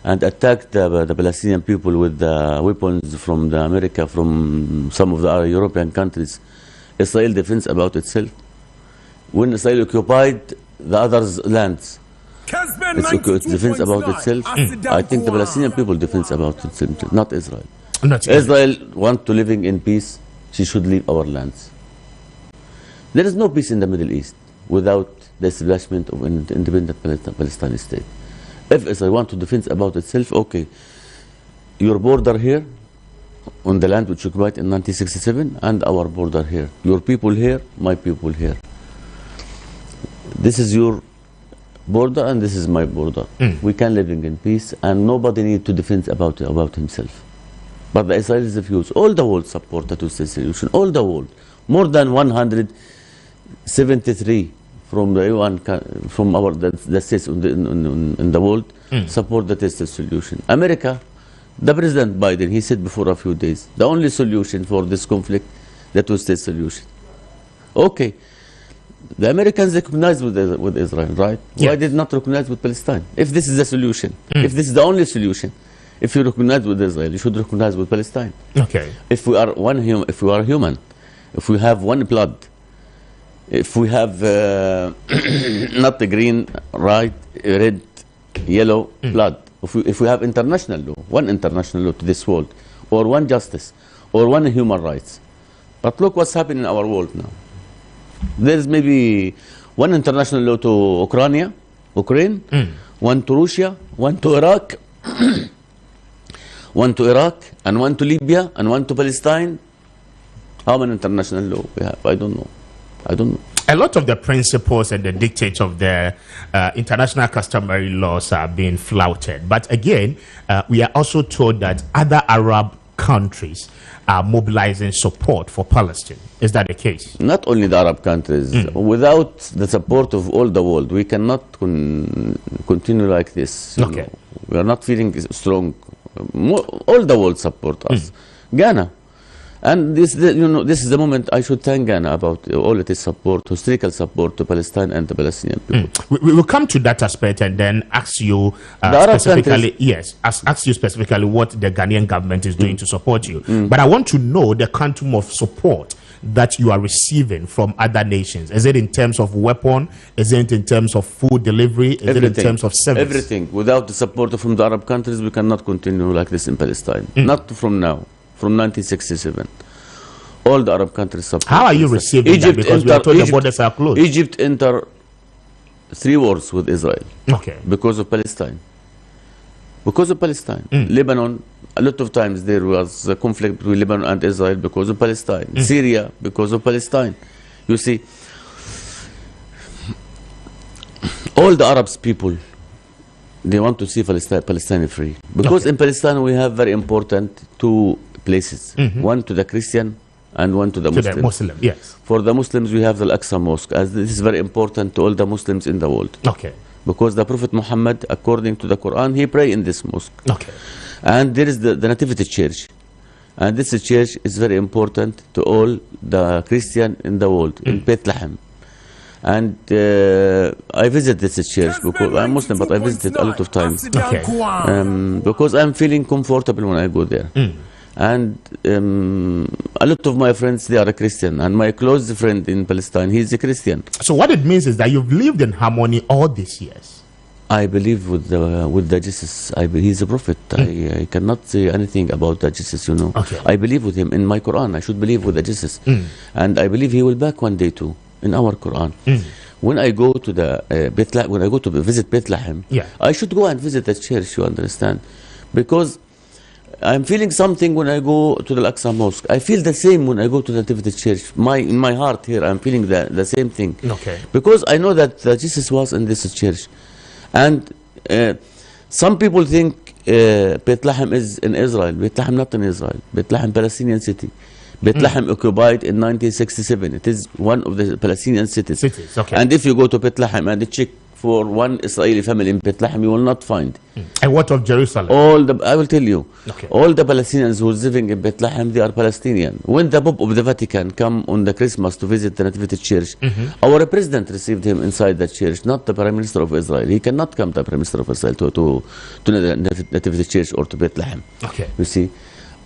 and attacked the Palestinian people with the weapons from the America, from some of the European countries. Israel defends about itself. When Israel occupied the others' lands, it defends about itself. I think the Palestinian people defends about itself, not Israel. Israel wants to living in peace. She should leave our lands. There is no peace in the Middle East without the establishment of an independent Palestinian state. If Israel wants to defend about itself, okay, your border here, on the land which occupied in 1967, and our border here. Your people here, my people here. This is your border and this is my border. We can living in peace, and nobody need to defend about himself. But the Israelis refuse. All the world support the two-state solution. All the world, more than 173 from the UN, from the states in the world, support the two-state solution. America, the President Biden, he said before a few days, the only solution for this conflict, the two-state solution. Okay, the Americans recognize with Israel, right? Why did not recognize with Palestine? If this is the solution, if this is the only solution. If you recognize with Israel, you should recognize with Palestine. Okay. If we are if we are human, if we have one blood, if we have not the green, red, yellow blood, if we have international law, one international law to this world, or one justice, or one human rights. But look what's happening in our world now. There's maybe one international law to Ukraine, one to Russia, one to Iraq. One to Iraq, and one to Libya, and one to Palestine, How many international law we have? I don't know. I don't know. A lot of the principles and the dictates of the international customary laws are being flouted. But again, we are also told that other Arab countries are mobilizing support for Palestine. Is that the case? Not only the Arab countries. Without the support of all the world, we cannot continue like this. You know. We are not feeling strong. All the world support us. Ghana. And this is the moment I should thank Ghana about all its support, historical support to Palestine and the Palestinian people. We will come to that aspect and then ask you specifically, ask you specifically what the Ghanaian government is doing to support you. But I want to know the quantum of support that you are receiving from other nations. Is it in terms of weapon? Is it in terms of food delivery? Is it in terms of service? Everything. Without the support from the Arab countries, we cannot continue like this in Palestine. Not from now. From 1967, all the Arab countries support. How are you receiving Egypt that? Because we are told the borders are closed. Egypt entered 3 wars with Israel. Okay. Because of Palestine. Because of Palestine. Lebanon, a lot of times there was a conflict between Lebanon and Israel because of Palestine. Syria, because of Palestine. You see, all the Arab people, they want to see Palestine free. Because in Palestine we have very important 2 places. One to the Christian and one to the Muslim. The Muslim, yes. For the Muslims we have the Al-Aqsa Mosque, as this is very important to all the Muslims in the world. Okay. Because the Prophet Muhammad, according to the Quran, he prayed in this mosque. Okay. And there is the Nativity Church. And this church is very important to all the Christian in the world, in Bethlehem. And I visit this church because I'm Muslim, but I visit it a lot of times. Okay. Because I'm feeling comfortable when I go there. And a lot of my friends, they are Christian. And my close friend in Palestine, he's a Christian. So what it means is that you've lived in harmony all these years. I believe with the Jesus. He's a prophet. I cannot say anything about the Jesus, you know. Okay. I believe with him in my Quran. I should believe with the Jesus. And I believe he will back one day too. In our Quran, when I go to the Bethlehem, when I go to visit Bethlehem, I should go and visit the church. You understand? Because I'm feeling something when I go to the Al-Aqsa Mosque. I feel the same when I go to the Nativity Church. In my heart here, I'm feeling the same thing. Okay. Because I know that Jesus was in this church, and some people think Bethlehem is in Israel. Bethlehem not in Israel. Bethlehem, Palestinian city. Bethlehem occupied in 1967. It is one of the Palestinian cities. Okay. And if you go to Bethlehem and check for one Israeli family in Bethlehem, you will not find. And what of Jerusalem? I will tell you. Okay. All the Palestinians who are living in Bethlehem, they are Palestinian. When the Pope of the Vatican come on the Christmas to visit the Nativity Church, our president received him inside the church, not the Prime Minister of Israel. He cannot come, the Prime Minister of Israel, to the Nativity Church or to Bethlehem. Okay. You see?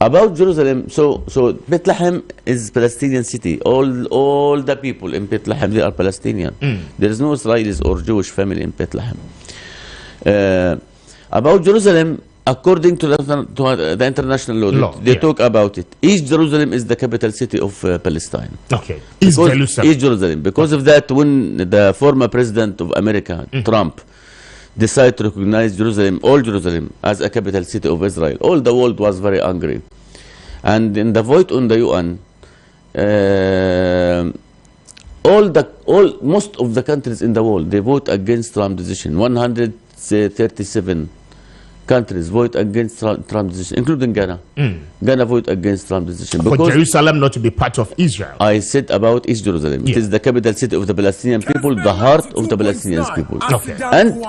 About Jerusalem, so Bethlehem is Palestinian city. All the people in Bethlehem, they are Palestinian. There is no Israelis or Jewish family in Bethlehem. About Jerusalem, according to the international law, they talk about it. East Jerusalem is the capital city of Palestine. Okay. East Jerusalem. Because of that, when the former president of America, Trump, decided to recognize Jerusalem, all Jerusalem, as a capital city of Israel, all the world was very angry. And in the vote on the UN, most of the countries in the world, they vote against Trump's decision. 137 countries vote against Trump's decision, including Ghana. Ghana vote against Trump's decision. For Jerusalem not to be part of Israel. I said about East Jerusalem. It is the capital city of the Palestinian people, the heart of the Palestinian people. Okay. And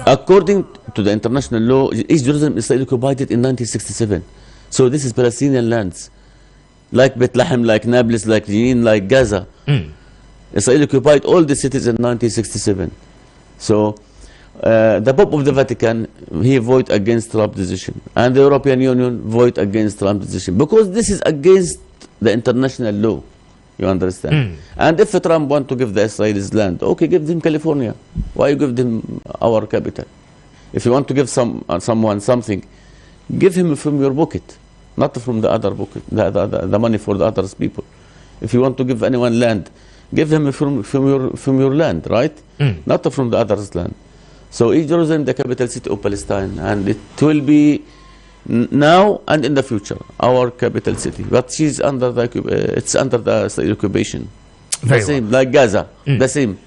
according to the international law, East Jerusalem is occupied in 1967. So this is Palestinian lands. Like Bethlehem, like Nablus, like Jenin, like Gaza. Israel occupied all the cities in 1967. So the Pope of the Vatican, he voted against Trump's decision. And the European Union voted against Trump's decision. Because this is against the international law. You understand? And if Trump wants to give the Israelis land, okay, give them California. Why you give them our capital? If you want to give someone something, give him from your pocket, not from the other pocket, the money for the other people. If you want to give anyone land, give him from your land, right? Not from the other's land. So East Jerusalem, the capital city of Palestine, and it will be now and in the future, our capital city. But she's under it's under the Israeli occupation. Very The same, well. like Gaza, the same.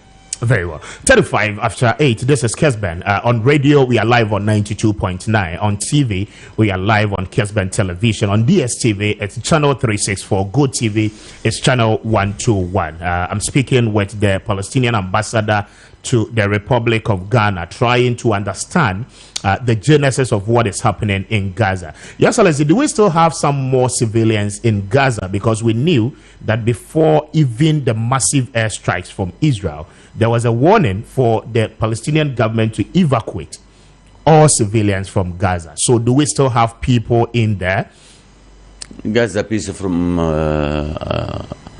Very well. 35 after 8. This is Kessben. On radio, we are live on 92.9. On TV, we are live on Kessben Television. On DSTV, it's channel 364. Good TV, it's channel 121. I'm speaking with the Palestinian ambassador to the Republic of Ghana, trying to understand the genesis of what is happening in Gaza. Your Excellency, do we still have some more civilians in Gaza? Because we knew that before even the massive airstrikes from Israel, there was a warning for the Palestinian government to evacuate all civilians from Gaza. So do we still have people in there? Gaza piece from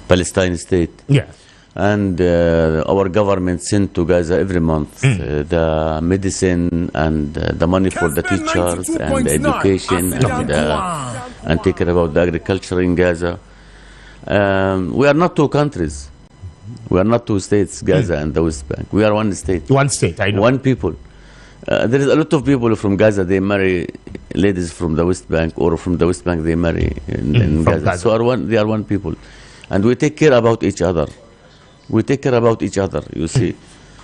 Palestine state. Yes. And our government sent to Gaza every month the medicine and the money for the teachers and the education and take care about the agriculture in Gaza. We are not two countries. We are not two states, Gaza and the West Bank. We are one state. One state, I know. One people. There is a lot of people from Gaza, they marry ladies from the West Bank, or from the West Bank they marry in Gaza. Gaza. So they are one people. And we take care about each other. We take care about each other, you see.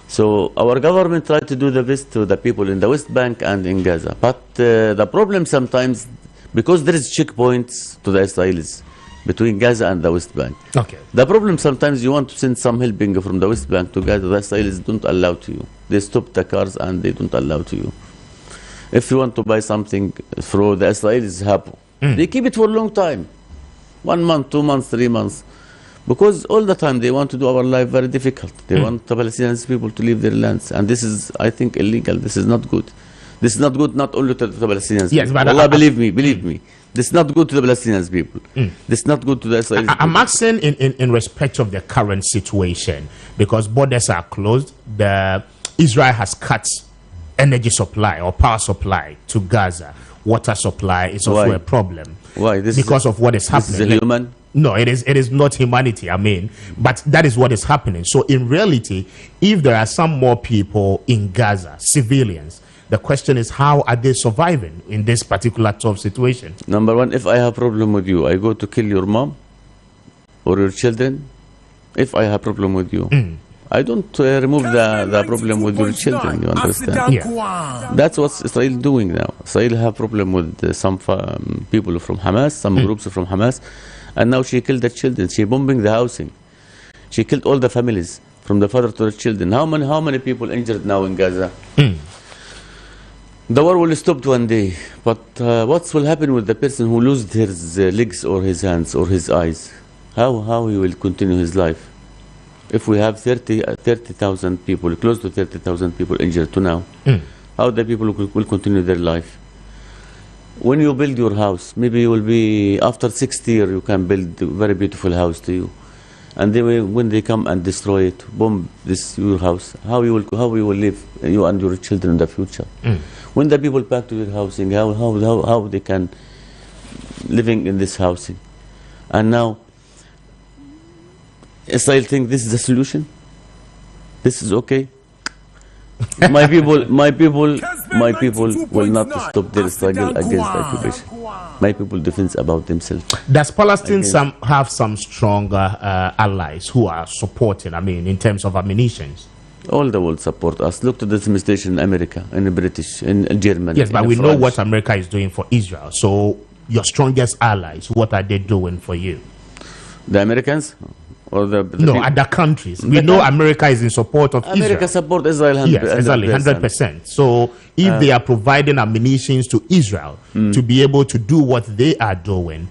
So our government tried to do the best to the people in the West Bank and in Gaza. But the problem sometimes, because there is checkpoints to the Israelis between Gaza and the West Bank. Okay. The problem sometimes you want to send some helping from the West Bank to Gaza, the Israelis don't allow to you. They stop the cars and they don't allow to you. If you want to buy something through the Israelis, they keep it for a long time. 1 month, 2 months, 3 months. Because all the time they want to do our life very difficult. They want the Palestinian people to leave their lands. And this is, I think, illegal. This is not good. This is not good not only to the Palestinians. Yes, people. but Allah, believe me. This is not good to the Palestinian people. This is not good to the Israelis. I'm asking in respect of the current situation, because borders are closed. Israel has cut energy supply or power supply to Gaza. Water supply is also Why? a problem. Why? Because of what is happening. This is human. No, it is not humanity, I mean, but that is what is happening. So in reality, if there are some more people in Gaza, civilians, the question is, how are they surviving in this particular tough situation? Number one, if I have problem with you, I go to kill your mom or your children. If I have problem with you, I don't remove the problem with your children, you understand? Yeah. That's what Israel doing now. Israel have problem with some people from Hamas, some groups from Hamas, and now she killed the children. She bombing the housing. She killed all the families, from the father to the children. How many people injured now in Gaza? The war will stop one day, but what will happen with the person who loses his legs or his hands or his eyes? How he will continue his life? If we have 30,000 people, close to 30,000 people injured to now, how the people will continue their life? When you build your house, maybe you will be, after 60 years, you can build a very beautiful house to you. And then when they come and destroy it, bomb your house, how you will live, you and your children in the future? When the people back to their housing, how they can living in this housing? And now, Israel think this is the solution? This is okay? My people will not stop their struggle against the occupation. My people defend about themselves. Does Palestine have some stronger allies who are supporting, I mean, in terms of ammunition? All the world support us. Look to the demonstration in America, in the British, in Germany. Yes, but in we France. know what America is doing for Israel. So your strongest allies, what are they doing for you? The Americans? Or the No, people? other countries. We know America is in support of America Israel. support Israel 100%. Yes, exactly, 100%. So if they are providing ammunition to Israel to be able to do what they are doing,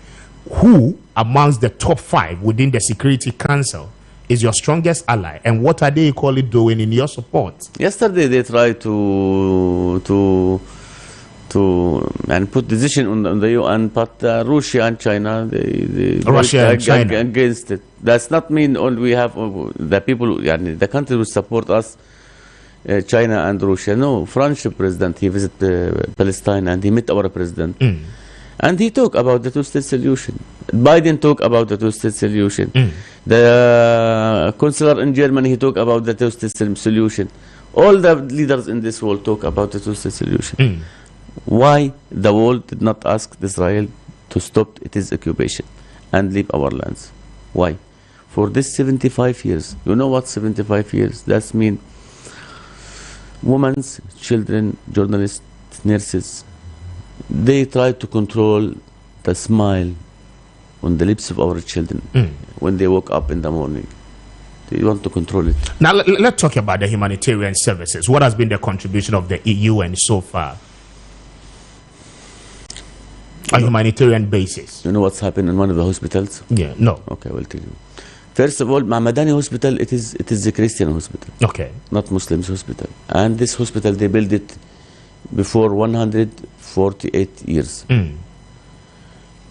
who amongst the top 5 within the Security Council is your strongest ally, and what are they equally doing in your support? Yesterday they tried to and put decision on the UN, but Russia and China they Russia and China against it. That's not mean only we have the people, the country will support us, China and Russia. No, French president, he visited Palestine and he met our president. And he talked about the two-state solution. Biden talked about the two-state solution. The consular in Germany, he talked about the two-state solution. All the leaders in this world talk about the two-state solution. Why the world did not ask Israel to stop its occupation and leave our lands? Why? For this 75 years. You know what 75 years? That means women, children, journalists, nurses, they try to control the smile on the lips of our children when they woke up in the morning. They want to control it. Now, let's talk about the humanitarian services. What has been the contribution of the UN so far? On a humanitarian basis. You know what's happened in one of the hospitals? Yeah, no. Okay, I will tell you. First of all, Mahmadani Hospital, it is a Christian hospital. Okay. Not Muslims hospital. And this hospital, they built it before 148 years.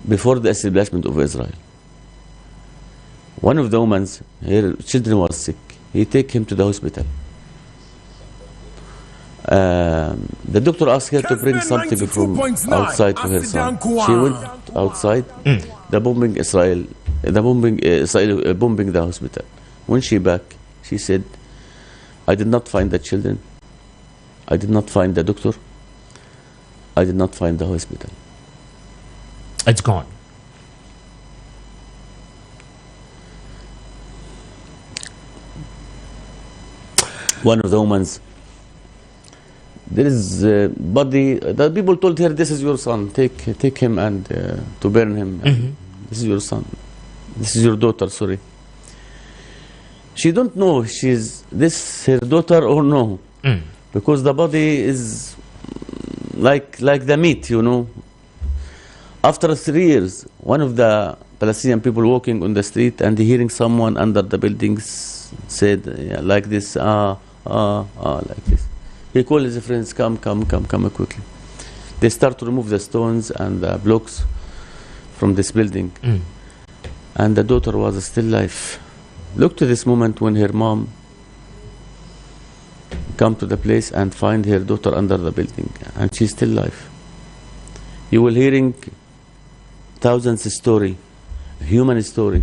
Before the establishment of Israel. One of the women, her children was sick. He take him to the hospital. The doctor asked her to bring something from outside to her son. She went outside. The bombing Israel bombing the hospital. When she back, she said, I did not find the children. I did not find the doctor. I did not find the hospital. It's gone. One of the women's, there is a body. The people told her, "This is your son. Take him and to burn him. This is your son. This is your daughter." Sorry. She don't know she's this her daughter or no, because the body is like the meat, you know. After 3 years, one of the Palestinian people walking on the street and hearing someone under the buildings said like this, like this. He called his friends, come quickly. They start to remove the stones and the blocks from this building. And the daughter was still alive. Look to this moment when her mom come to the place and find her daughter under the building, and she's still alive. You will hearing thousands of story, human story,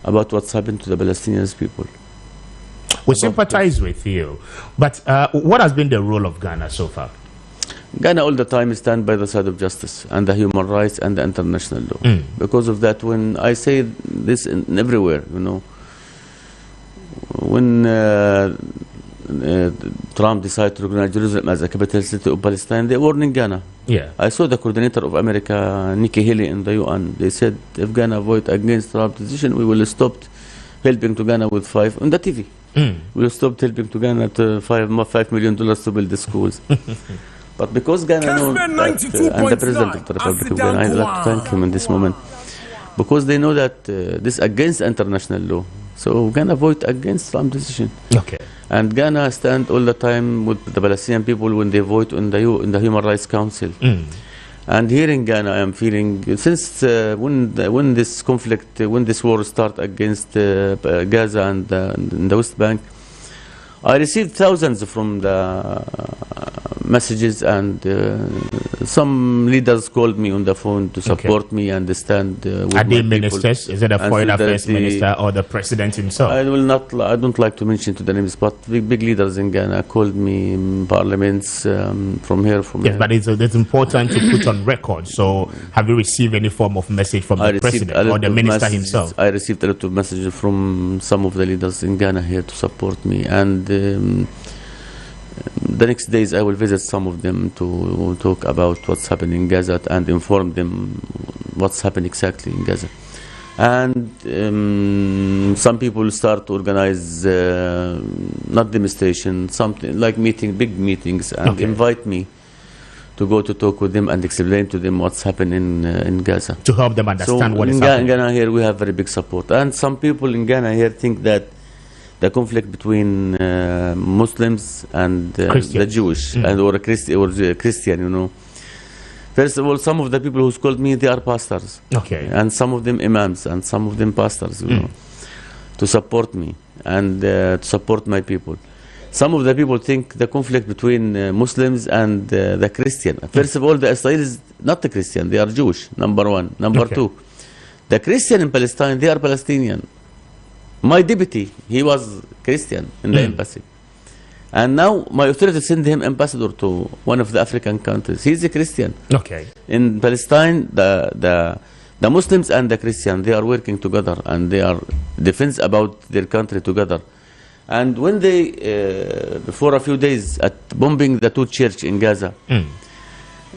about what's happened to the Palestinian people. We sympathize with you, but what has been the role of Ghana so far? Ghana all the time stand by the side of justice and the human rights and the international law. Because of that, when I say this everywhere, you know, when Trump decided to recognize Jerusalem as a capital city of Palestine, they warned in Ghana. Yeah. I saw the coordinator of America, Nikki Haley, in the UN. They said, if Ghana vote against Trump's decision, we will stop helping to Ghana with $5 on the TV. We will stop helping to Ghana to $5 million to build the schools. But because Ghana knows that, and the president of the Republic of Ghana, I'd like to thank him in this moment, because they know that this against international law. So Ghana vote against Trump's decision. Okay. And Ghana stand all the time with the Palestinian people when they vote in the Human Rights Council. And here in Ghana, I am feeling, since when this conflict, when this war start against Gaza and the West Bank, I received thousands from the messages, and some leaders called me on the phone to support me and stand with Are they my ministers? people. Is it the And foreign so that affairs minister or the president himself? I will not. I don't like to mention to the names, but big leaders in Ghana called me in parliaments from here. Yes, but it's important to put on record. So, have you received any form of message from the president or the minister himself? I received a lot of messages from some of the leaders in Ghana here to support me, and the next days I will visit some of them to talk about what's happening in Gaza and inform them what's happening exactly in Gaza. And some people start to organize not demonstration, something like big meetings, and invite me to go to talk with them and explain to them what's happening in Gaza. To help them understand what is in happening. Ghana here we have very big support, and some people in Ghana here think that the conflict between Muslims and the Jewish or Christian, you know. First of all, some of the people who called me, they are pastors. Okay. And some of them imams, and some of them pastors, you know, to support me and to support my people. Some of the people think the conflict between Muslims and the Christian. First of all, the Israel is not the Christian, they are Jewish, number one. Number two, the Christian in Palestine, they are Palestinian. My deputy, he was Christian in the embassy. And now my authorities send him ambassador to one of the African countries. He's a Christian. Okay. In Palestine, the Muslims and the Christians, they are working together and they are defense about their country together. And when they, before a few days, at bombing the two church in Gaza,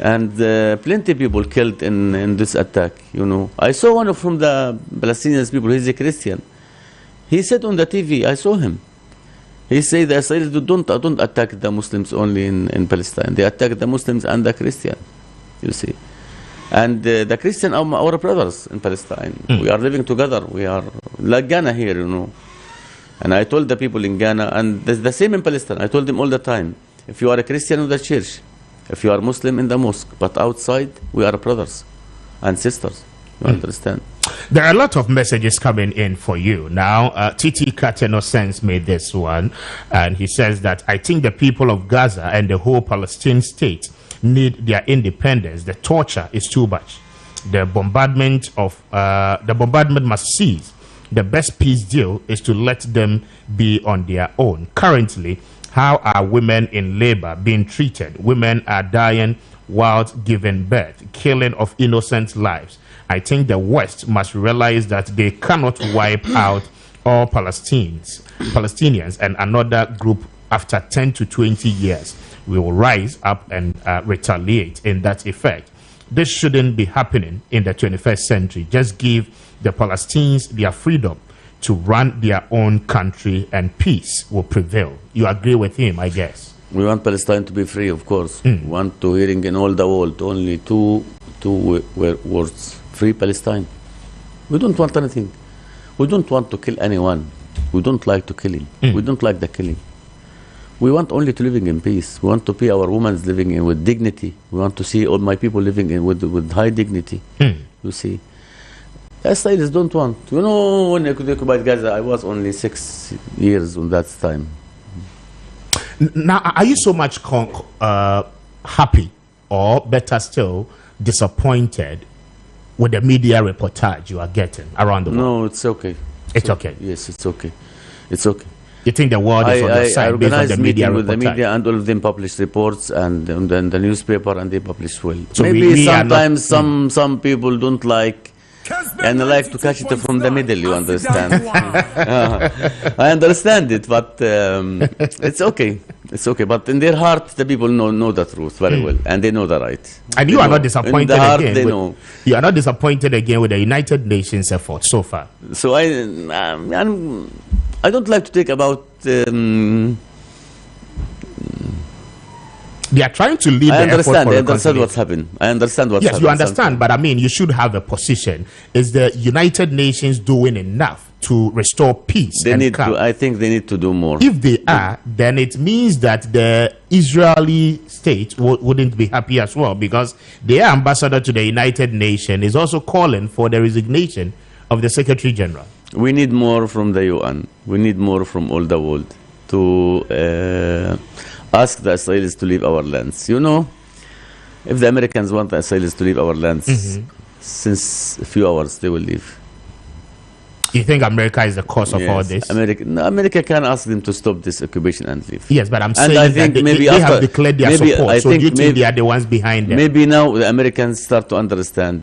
and plenty people killed in this attack, you know. I saw one from the Palestinian people, he's a Christian. He said on the TV, I saw him. He said the Israelis don't attack the Muslims only in Palestine. They attack the Muslims and the Christian, you see. And the Christian are our brothers in Palestine. We are living together. We are like Ghana here, you know. And I told the people in Ghana, and the same in Palestine, I told them all the time, if you are a Christian in the church, if you are Muslim in the mosque, but outside, we are brothers and sisters. You understand? There are a lot of messages coming in for you. Now, Titi Kateno sends me this one, and he says that I think the people of Gaza and the whole Palestine state need their independence. The torture is too much. The bombardment must cease. The best peace deal is to let them be on their own. Currently, how are women in labor being treated? Women are dying whilst giving birth, killing of innocent lives. I think the West must realize that they cannot wipe out all Palestinians and another group after 10 to 20 years. We will rise up and retaliate in that effect. This shouldn't be happening in the 21st century. Just give the Palestinians their freedom to run their own country and peace will prevail. You agree with him, I guess? We want Palestine to be free, of course. We want to hearing in all the world only two words, free Palestine. We don't want anything. We don't want to kill anyone. We don't like to kill him. We don't like the killing. We want only to living in peace. We want to see our women living in with dignity. We want to see all my people living in with high dignity. You see. Israelis don't want. You know, when I occupied Gaza, I was only 6 years on that time. Now, are you so much happy, or better still, disappointed with the media reportage you are getting around the world? No, it's okay. It's okay. Yes, it's okay. It's okay. You think the world is on your side based on the media reportage? With the media, and all of them publish reports, and then the newspaper, and they publish well. So maybe sometimes some people don't like. And I like to catch it from the middle, you understand? I understand it, but it's okay. It's okay. But in their heart, the people know the truth very well, and they know the right. And you are not disappointed in the heart, again. They know. You are not disappointed again with the United Nations effort so far. So I don't like to take about. They are trying to lead I the effort for understand. I understand what's happened. I understand what's happened. Yes, you understand, but I mean, you should have a position. Is the United Nations doing enough to restore peace? They need to. I think they need to do more. If they are, then it means that the Israeli state wouldn't be happy as well, because their ambassador to the United Nations is also calling for the resignation of the Secretary General. We need more from the UN. We need more from all the world to ask the Israelis to leave our lands. You know, if the Americans want the Israelis to leave our lands, since a few hours they will leave. You think America is the cause of all this? America can ask them to stop this occupation and leave. Yes, but I'm saying that they have declared their support. So do you think they are the ones behind them? Maybe now the Americans start to understand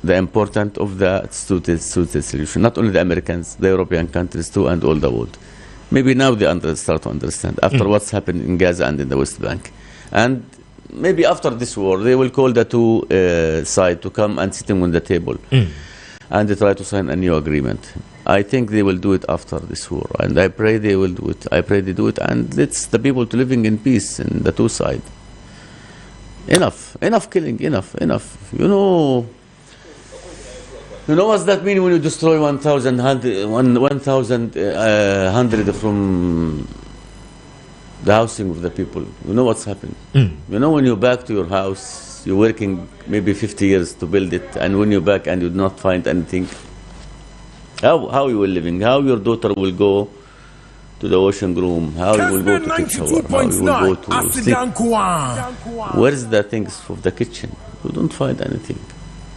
the importance of the two-state solution. Not only the Americans, the European countries too, and all the world. Maybe now they start to understand after what's happened in Gaza and in the West Bank. And maybe after this war, they will call the two sides to come and sit on the table. And they try to sign a new agreement. I think they will do it after this war. And I pray they will do it. I pray they do it. And it's the people to living in peace in the two sides. Enough. Enough killing. Enough. You know what's that mean when you destroy 1,000 from the housing of the people? You know what's happened. You know when you're back to your house, you're working maybe 50 years to build it, and when you're back and you do not find anything, how you will living? How your daughter will go to the washing room? How you will go to take shower? How you will go to sleep? Where is the things of the kitchen? You don't find anything.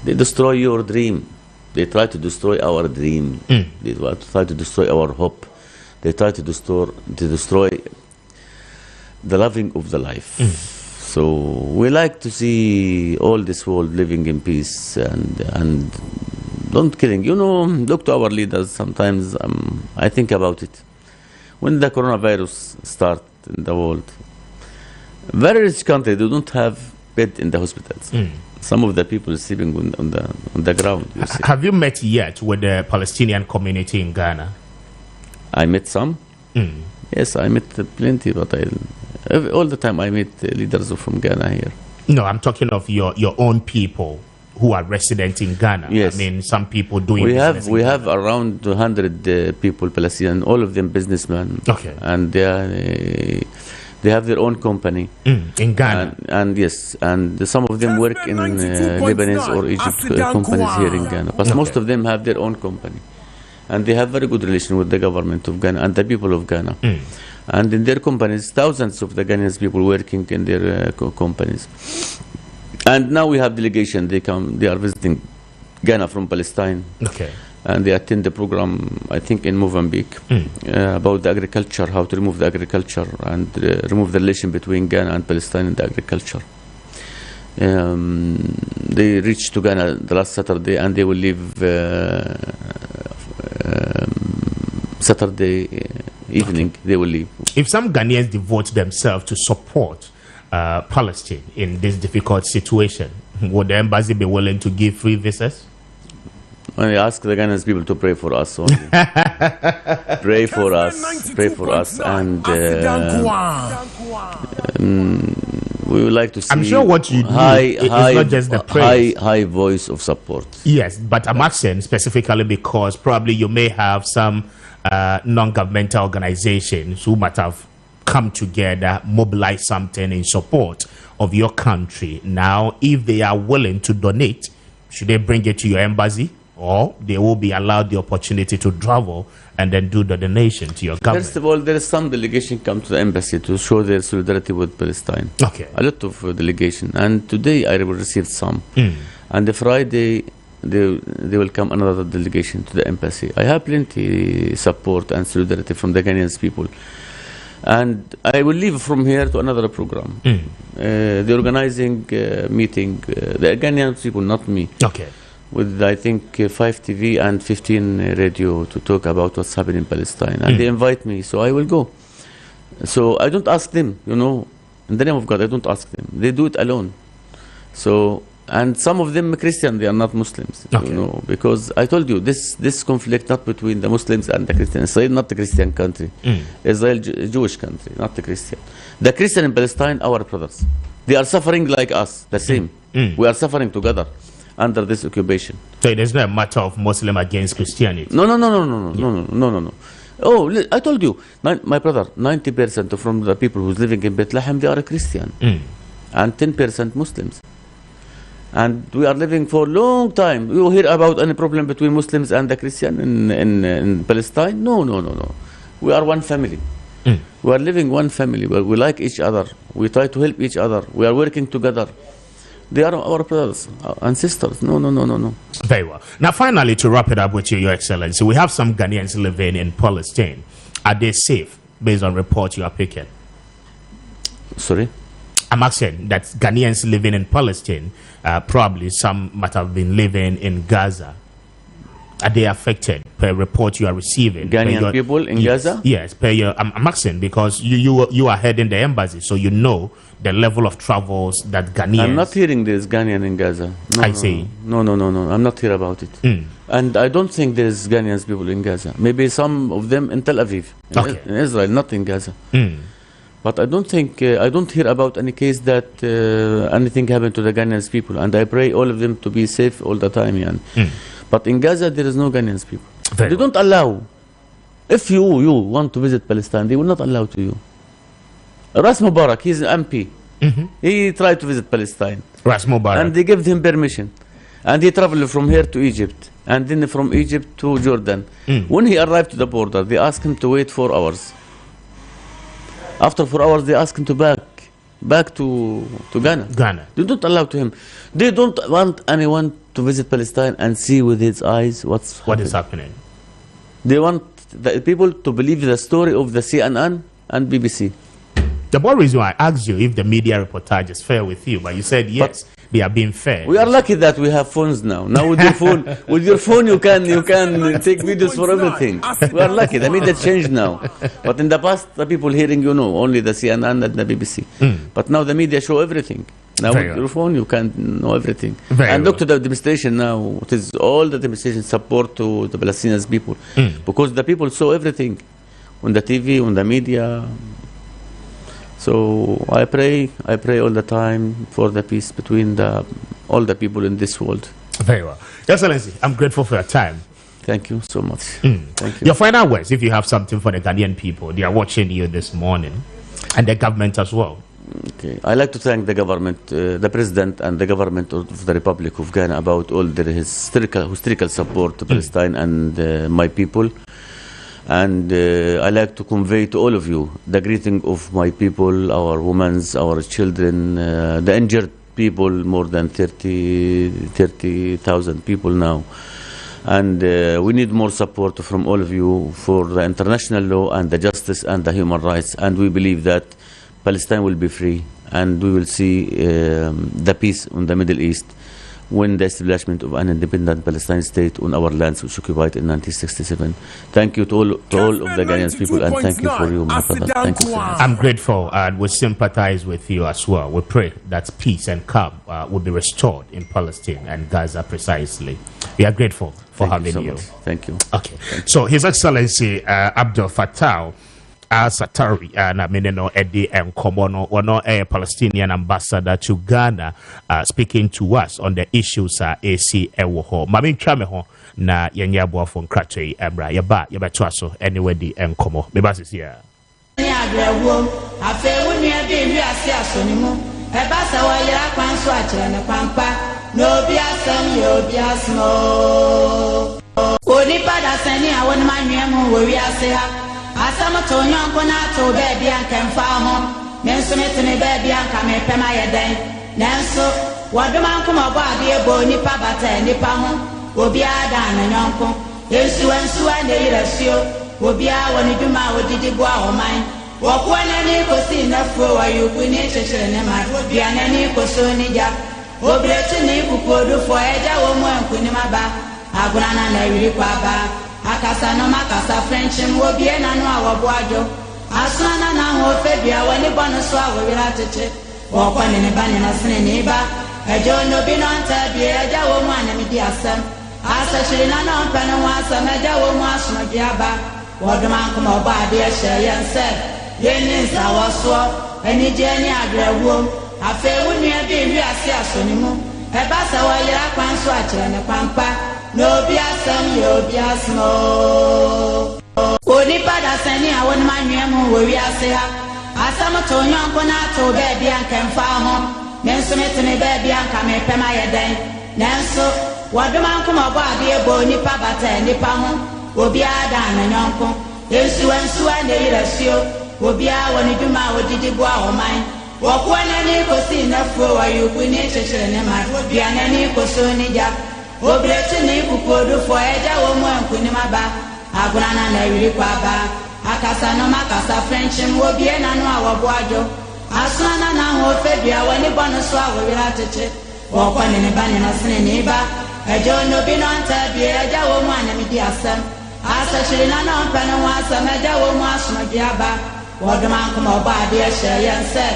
They destroy your dream. They try to destroy our dream. They try to destroy our hope. They try to destroy the loving of the life. So we like to see all this world living in peace and don't killing. You know, look to our leaders. Sometimes I think about it. When the coronavirus started in the world, very rich country, they don't have bed in the hospitals. Some of the people sleeping on the ground. You see. Have you met yet with the Palestinian community in Ghana? I met some. Yes, I met plenty, but all the time I meet leaders from Ghana here. No, I'm talking of your own people who are resident in Ghana. Yes. I mean, some people doing We business in have Ghana. around 200 people, Palestinian, all of them businessmen. Okay. And they have their own company. In Ghana. And yes, and some of them work in Lebanese or Egypt companies here in Ghana. But most of them have their own company. And they have very good relation with the government of Ghana and the people of Ghana. And in their companies, thousands of the Ghanaian people working in their companies. And now we have delegation. They are visiting Ghana from Palestine. Okay. And they attend the program, I think, in Mozambique about the agriculture, how to remove the agriculture and remove the relation between Ghana and Palestine in the agriculture. They reached to Ghana the last Saturday, and they will leave Saturday evening. They will leave. If some Ghanaians devote themselves to support Palestine in this difficult situation, would the embassy be willing to give free visas? I ask the Ghanaian people to pray for us only. Pray for us, and we would like to see. I'm sure what you do is not just the praise. High voice of support. Yes, but I'm asking specifically because probably you may have some non-governmental organizations who might have come together, mobilize something in support of your country. Now, if they are willing to donate, should they bring it to your embassy, or they will be allowed the opportunity to travel and then do the donation to your government? First of all, there is some delegation come to the embassy to show their solidarity with Palestine. Okay. A lot of delegation, and today I received some. And the Friday they will come another delegation to the embassy. I have plenty support and solidarity from the Ghanaian people. And I will leave from here to another program. The organizing meeting, the Ghanaian people, not me. Okay. With, I think, 5 TV and 15 radio to talk about what's happening in Palestine. And they invite me, so I will go. So I don't ask them, you know. In the name of God, I don't ask them. They do it alone. So, and some of them are Christian, they are not Muslims, you know, because I told you, this conflict not between the Muslims and the Christians. Israel not a Christian country. Israel a Jewish country, not a Christian. The Christian in Palestine, our brothers. They are suffering like us, the same. We are suffering together under this occupation. So it is not a matter of Muslim against Christianity. No. Oh, I told you, my brother, 90% from the people who's living in Bethlehem, they are Christian, and 10% Muslims. And we are living for a long time. You hear about any problem between Muslims and the Christian in Palestine? No. We are one family. We are living one family where we like each other. We try to help each other. We are working together. They are our brothers and sisters. No. Very well. Now, finally, to wrap it up with you, Your Excellency, we have some Ghanaians living in Palestine. Are they safe based on reports you are picking? Sorry? I'm asking that Ghanaians living in Palestine, probably some might have been living in Gaza. Are they affected per report you are receiving? Ghanaian people in Gaza? Yes, per your. I'm asking because you are heading the embassy, so you know the level of travels that Ghanaians. I'm not hearing there's Ghanaian in Gaza. I see. No. I'm not here about it. And I don't think there's Ghanaians people in Gaza. Maybe some of them in Tel Aviv, in Israel, not in Gaza. But I don't think, I don't hear about any case that anything happened to the Ghanaian people. And I pray all of them to be safe all the time. But in Gaza, there is no Ghanaian people. They don't allow. If you want to visit Palestine, they will not allow to you. Ras Mubarak, he's an MP. He tried to visit Palestine. Ras Mubarak. And they gave him permission. And he traveled from here to Egypt. And then from Egypt to Jordan. When he arrived to the border, they asked him to wait 4 hours. After 4 hours, they asked him to back to Ghana. They don't allow to him. They don't want anyone to visit Palestine and see with his eyes what is happening. They want the people to believe the story of the CNN and BBC. The one reason why I asked you if the media reportage is fair with you, but you said yes, they are being fair. We are lucky that we have phones now. Now with your phone, you can take videos for everything. We are lucky. The media changed now. But in the past, the people hearing only the CNN and the BBC. But now the media show everything. Now with your phone, you can know everything. And look to the demonstration now. It is all the demonstration support to the Palestinian people because the people saw everything on the TV, on the media. So I pray all the time for the peace between all the people in this world. Very well. Excellency, I'm grateful for your time. Thank you so much. Thank you. Your final words, if you have something for the Ghanaian people, they are watching you this morning, and the government as well. Okay. I like to thank the government, the president and the government of the Republic of Ghana about all their historical support to Palestine and my people. And I like to convey to all of you the greeting of my people, our women, our children, the injured people, more than 30,000 people now. And we need more support from all of you for the international law and the justice and the human rights. And we believe that Palestine will be free and we will see the peace in the Middle East when the establishment of an independent Palestinian state on our lands was occupied in 1967. Thank you to all of the Ghanaian people, and thank you for you, my brother. Thank you so much. I'm grateful, and we sympathize with you as well. We pray that peace and calm will be restored in Palestine and Gaza precisely. We are grateful for having you. Thank you. Okay. So His Excellency Abdel Fattah Satari na meneno Eddie Nkomono ono Palestinian ambassador to Ghana speaking to us on the issues AC ewo ho mami twame ho na yenye aboafo nkratwe emra yeba to so anyway di Nkomo meba sisia ni agrewo afe wonu e bi wi ase asonimu e ba sa wa yira kwan so a kire ne kwampa no bi asem ye obi asmo oni pada sani awon manwemu wo wi ase ha asama to nyonko na to baby anka mfa ho nenso metene baby anka me pema yeden nenso wadoma nko mabo ade ebo nipa bata nipa ho obi ada na nyonko ensu na yirasio obi a woni duma odidi bo a oman wokwo na ni kosi na fo wa yuku ni chechere ne ma obi ana ni koso ni ja obrechi ni kukodu fo eja wo mu anku ni maba aguna na yiri kwa ba akasa no makasa French mo bie na no awoboajo asana na ho febia wani bono so awira tete wokwa ne ba ne na sene ne ba ejo no bi no anta bie eja wo mu ana mi di asam asa shiri na no mpa no asam eja wo mu asono bia ba wodoma nkoma oba ade ehye yense yeni za woso eni je ni agrewo afe wunu e bi wi ase asonimu e ba sa wa yira kwan so a kire ne kwampa no be asem yo be asmo oni pada sani awon manwemu wo wi ase ha asam to nyonko na to be bia nkamfa ho nenso metene be bia nka me pema yeden nenso wadoma nkoma bo ade ebo nipa bata nipa ho obi ada na nyonko ensu na yirasio obi a woni duma odidi bo a oman wokwo na ni kosi na fo wa yuku ni chechere ne ma obi ana ni koso ni ja obrechi ni kukodu fo eja wo mu anku ni maba aguna na yiri kwa ba akasa no makasa French mo bie na no awoboajo asana na ho febia wani bono so awira tete wokwa ne ba ne na sene ne ba ejo no bi no anta bie eja wo mu ana mi di asam asa shiri na no mpa no asam eja wo mu asono bia ba wodoma nkoma oba ade ehye yense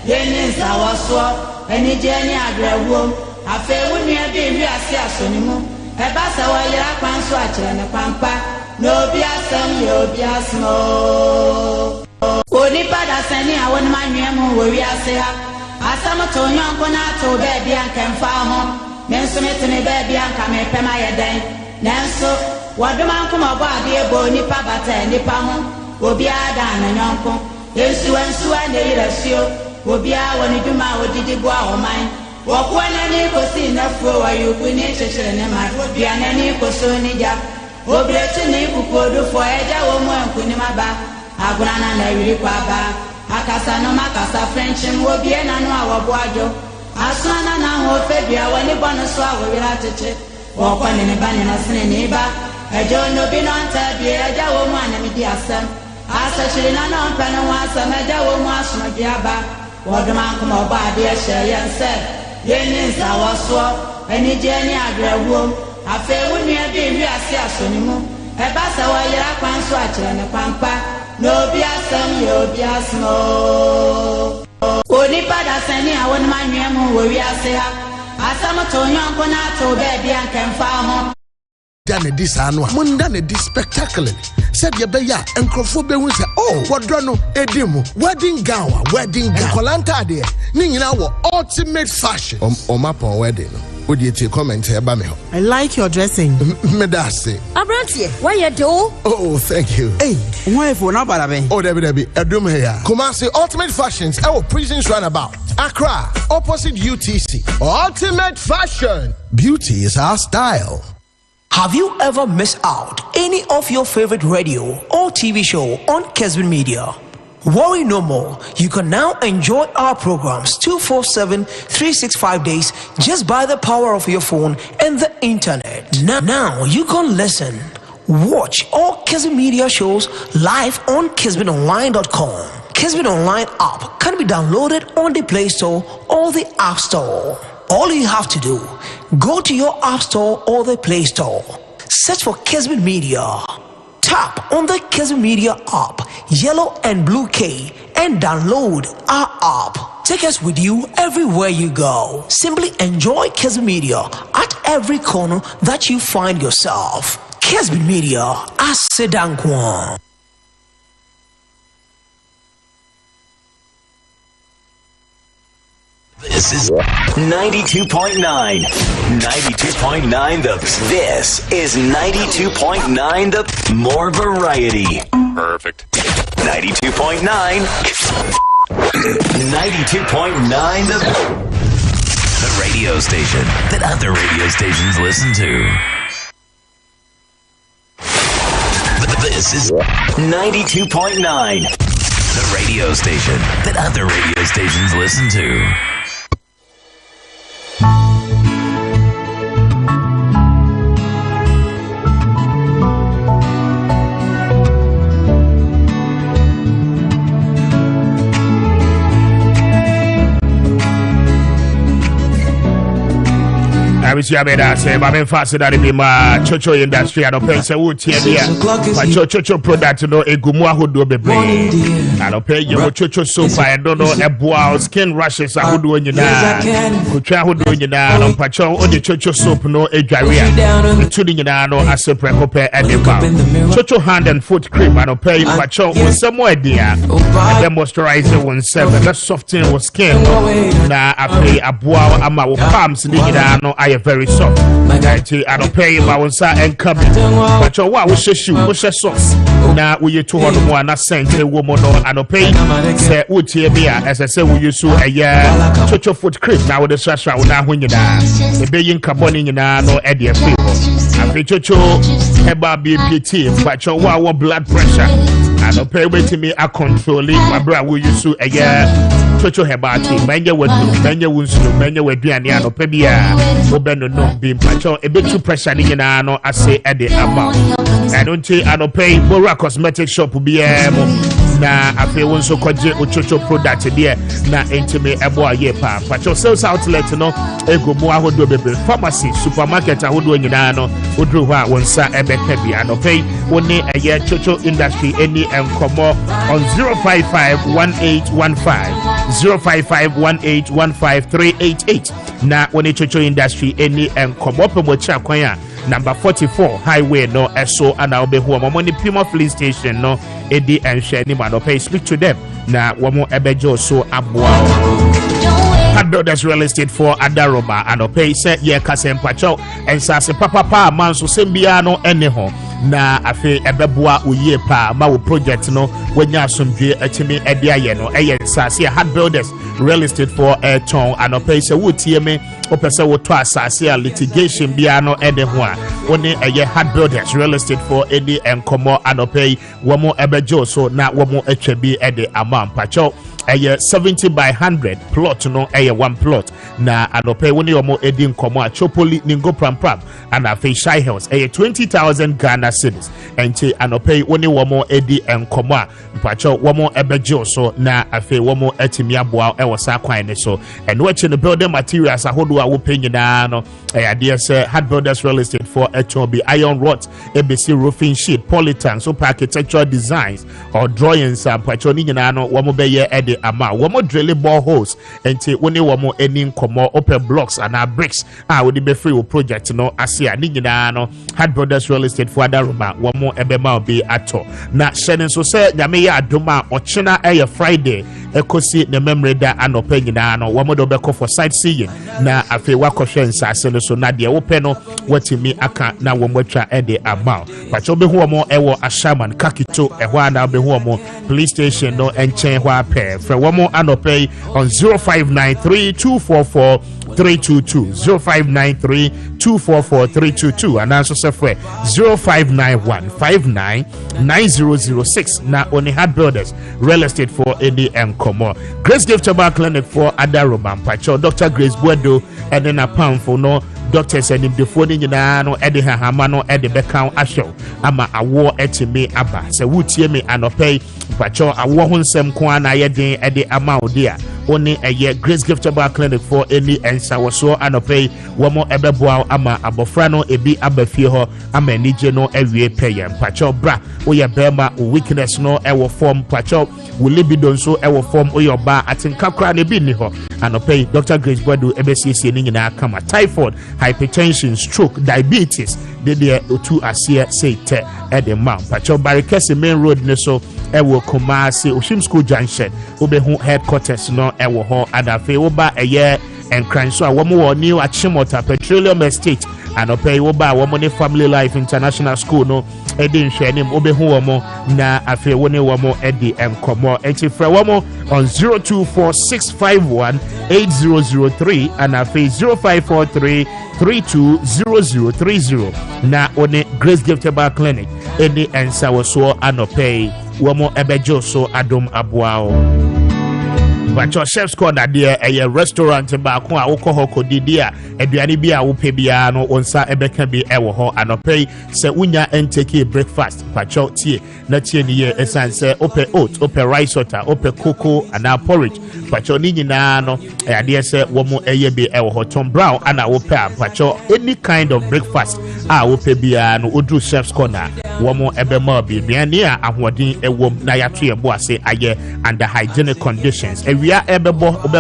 yeni za woso eni je ni agrewo afe wunu e bi wi ase asonimu e ba sa wa yira kwan so a kire ne kwampa no bi asem ye obi asmo oni pada sani awon manwemu wo wi ase ha asam to nyonko na to be bia anka mfa ho nenso metene be bia anka me pema yeden nenso wadoma nkoma bo ade ebo nipa bata nipa ho obi ada na nyonko ensu na yirasio obi a woni duma odidi bo a oman wokwo na ni kosi na fo wa yuku ni chechere ne ma obi ana ni koso ni ja obrechi ni kukodu fo eja wo mu anku ni maba aguna na yiri kwa ba akasa no makasa French mo bie na no awoboajo asana na ho febia wani bono so awira tete wokwo ne ba ne na sene ne ba ejo no bi no anta bie eja wo mu ana mi di asam asa shirina no mpene wasa meja wo mu aso diaba wodman kuma oba de hye yense yeni nsa woso eni je ni agrawuo afa wunua bi wi ase asonimu eba sa wa yira kwan so a kire ne kwampa no bi asem yo bi asmo oni pada sani awon manwem wo wi ase ha asam to nyonko na to be bia nkemfa ho done this annual mun done this spectacularly said ya beya enkrofo be hu say oh wodro no edimu wedding gown kolanta de ni nyina wo ultimate fashion o mapa wedding no odi eti comment e ba me ho I like your dressing me da say Abrantie why you do oh thank you hey why for na bala be oh debi edum here Kumasi ultimate fashions our prisons runabout Accra opposite UTC ultimate fashion beauty is our style. Have you ever missed out any of your favorite radio or TV show on Kessben Media? Worry no more. You can now enjoy our programs 247, 365 days just by the power of your phone and the internet. Now you can listen, watch all Kessben Media shows live on KessbenOnline.com. Kessben Online app can be downloaded on the Play Store or the App Store. All you have to do, go to your App Store or the Play Store. Search for Kessben Media. Tap on the Kessben Media app, yellow and blue K, and download our app. Take us with you everywhere you go. Simply enjoy Kessben Media at every corner that you find yourself. Kessben Media, Asedankwa. This is 92.9. 92.9 This is 92.9 the more variety. Perfect. 92.9. 92.9 the radio station that other radio stations listen to. This is 92.9. The radio station that other radio stations listen to. I wish you had that say, but I'm faster than be my chocho industry. I don't pay so wood here. My chocho product, no, a gumwa who do be brain. I don't pay you chocho soap. I don't know a boil skin rashes. I would do in your now. Could try who do in your now. No pacho or the chocho soap, no a diarrhea. Including your now, no as a precope at the bar. Chocho hand and foot cream. I don't pay pacho or somewhere dear. The moisturizer 17. That soften was skin. Now I pay a boil. I'm our palms. No, I very soft. I don't pay my own side and coming. But your what we shoe, push a sauce. Now we 200 more, not sent a woman or I don't pay. Say, would here be as I say, we use to a year. Chocho foot cream now with the trash out now when you're down. The bayin carbon in your no idea people. I pay chocho, heba BPT, but your what blood pressure. I don't pay waiting me, I control it. My brother will use to a year. Chocho hebati, manya would do, manya wounds, manya would be an yano pebia. No being pacho a bit too pressure in no I say at the amount. I don't say I don't pay Bora cosmetic shop be na I feel one so called chocho product there na intimate a boy ye pa pacho sales outlet no ego mo ahodo bebe pharmacy supermarket ahodo nyina no odru ho a wonsa ebe pebia no pay woni a ye chocho industry any enkomo on 0551815 na woni chocho industry any enkomo pemo cha kwan a number 44 highway no eso ana obehu amoni Pima Fleet Station no edi enhwe ni man pay speak to them na womo ebejo so aboa Had Brothers Real Estate for Adaroba and pay say ye kasem pacho and sase papa man so sembia no ene ho na afi ebeboa oye pa ma wo project no wanya asomdwe atimi ede aye no eye sase Had Brothers Real Estate for Airton and pay say wotie me opese wo to asase a litigation bia no ede ho a woni eye Had Brothers Real Estate for edi enkomo and pay womo ebejo so na womo atwa bi ede amam pacho ɛyɛ 70 by 100 plot no ɛyɛ 1 plot na anɔpɛ wo ne ɔmo edi nkɔmɔ a Chopoli Ningo Prampram and afei Shy Hills ɛyɛ 20,000 Ghana cedis ɛnti anɔpɛ wo ne ɔmo edi nkɔmɔ a mpakyɛ wɔmo ɛbɛgye so na afei wɔmo atimi aboa ɛwɔ saa kwan ne so ɛno akyi no building materials ahodoɔ a wopɛ nyinaa no ɛyɛ adeɛ sɛ Hard Builders Real Estate for HOB iron rods ebesi roofing sheet polytank so architectural designs or drawings mpakyɛ ne nyinaa no wɔmo bɛyɛ ɛde ama wɔmo drilling boreholes ɛnti wo ne wɔmo ani nkɔmɔ open blocks and bricks a wode bɛfiri wo project no ase a ne nyinaa no Hard Builders Real Estate for Adaroma wɔmo ɛbɛma obi atɔ na hyɛ ne nso sɛ nyame yɛ adom a ɔkyena ɛyɛ Friday ekosi ne memory da anɔpɛ nyinaa no wɔmo do bɛkɔ for sightseeing na afei wakɔhwɛ nsase no so na deɛ wopɛ no watimi aka na wɔmo atwa ɛde ama pakyɛ wobɛhu wɔmo ɛwɔ Ashaman Kakito ɛhɔ a na wobɛhu wɔmo police station no ɛnkyɛn hɔ apɛ frɛ wɔmo anɔpɛ on 0593 244 322 0593 244 322 and also say 0591 59 9006 na only Hard Builders Real Estate for any Nkomo Grace Gift Herbal Clinic for Adaroma Pacho Dr. Grace Buedo and then a pound for no doctors and the phone in no Eddie Hamano Eddie Beckham Asho ama awo etime aba se wutie me anopay Pacho awo hunsem kwana yedin Eddie amount dia only a year Grace Gift Herbal Clinic for any and sawaso anopay wamo ebeboa ama abofrano ebi abafie ho ama nije no ewie payem Pacho bra oya bema weakness no ewo form Pacho wo libido so ewo form oya ba atinka kra ne bi ni ho anopay Dr. Grace Buedo ebesiesie ni nyina kama typhoid hypertension stroke diabetes de otu asia say te edema Pacho Barikese main road ne so ewo Kumasi Oshim School Junction obehu headquarters no ewo ho adafe oba eye enkran so a womo new Achimota Petroleum Estate anopay oba womo ne Family Life International School no edi nhwenim obehu womo na afe woni womo edi enkomo enti fra womo on 0246518003 and afe 0543320030 na one Grace Gift Herbal Clinic eni ensa woso anopay womo ebejo so adom aboao Bacho Chef's Corner there a restaurant ba ko a wokɔ hɔ kodidi a aduane bi a wopɛ bia no onsa ebeka bi ɛwɔ hɔ anɔpɛ sɛ unya entake breakfast bacho tie na tie ni ye esan sɛ opɛ oat opɛ rice water opɛ cocoa ana porridge bacho ni nyinaa no adeɛ sɛ wɔmo ɛyɛ bi ɛwɔ hɔ Tom Brown ana wopɛ bacho any kind of breakfast a wopɛ bia no odru Chef's Corner wɔmo ɛbɛma bi biane a ahoɔden ɛwɔ na yato yɛ bo ase ayɛ under hygienic conditions we are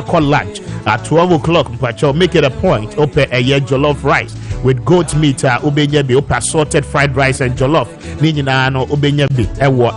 call lunch at 12 o'clock. Make it a point. Open a year jollof rice with goat meat. Ubenyabi open assorted fried rice and jollof. Nina no ubenyabi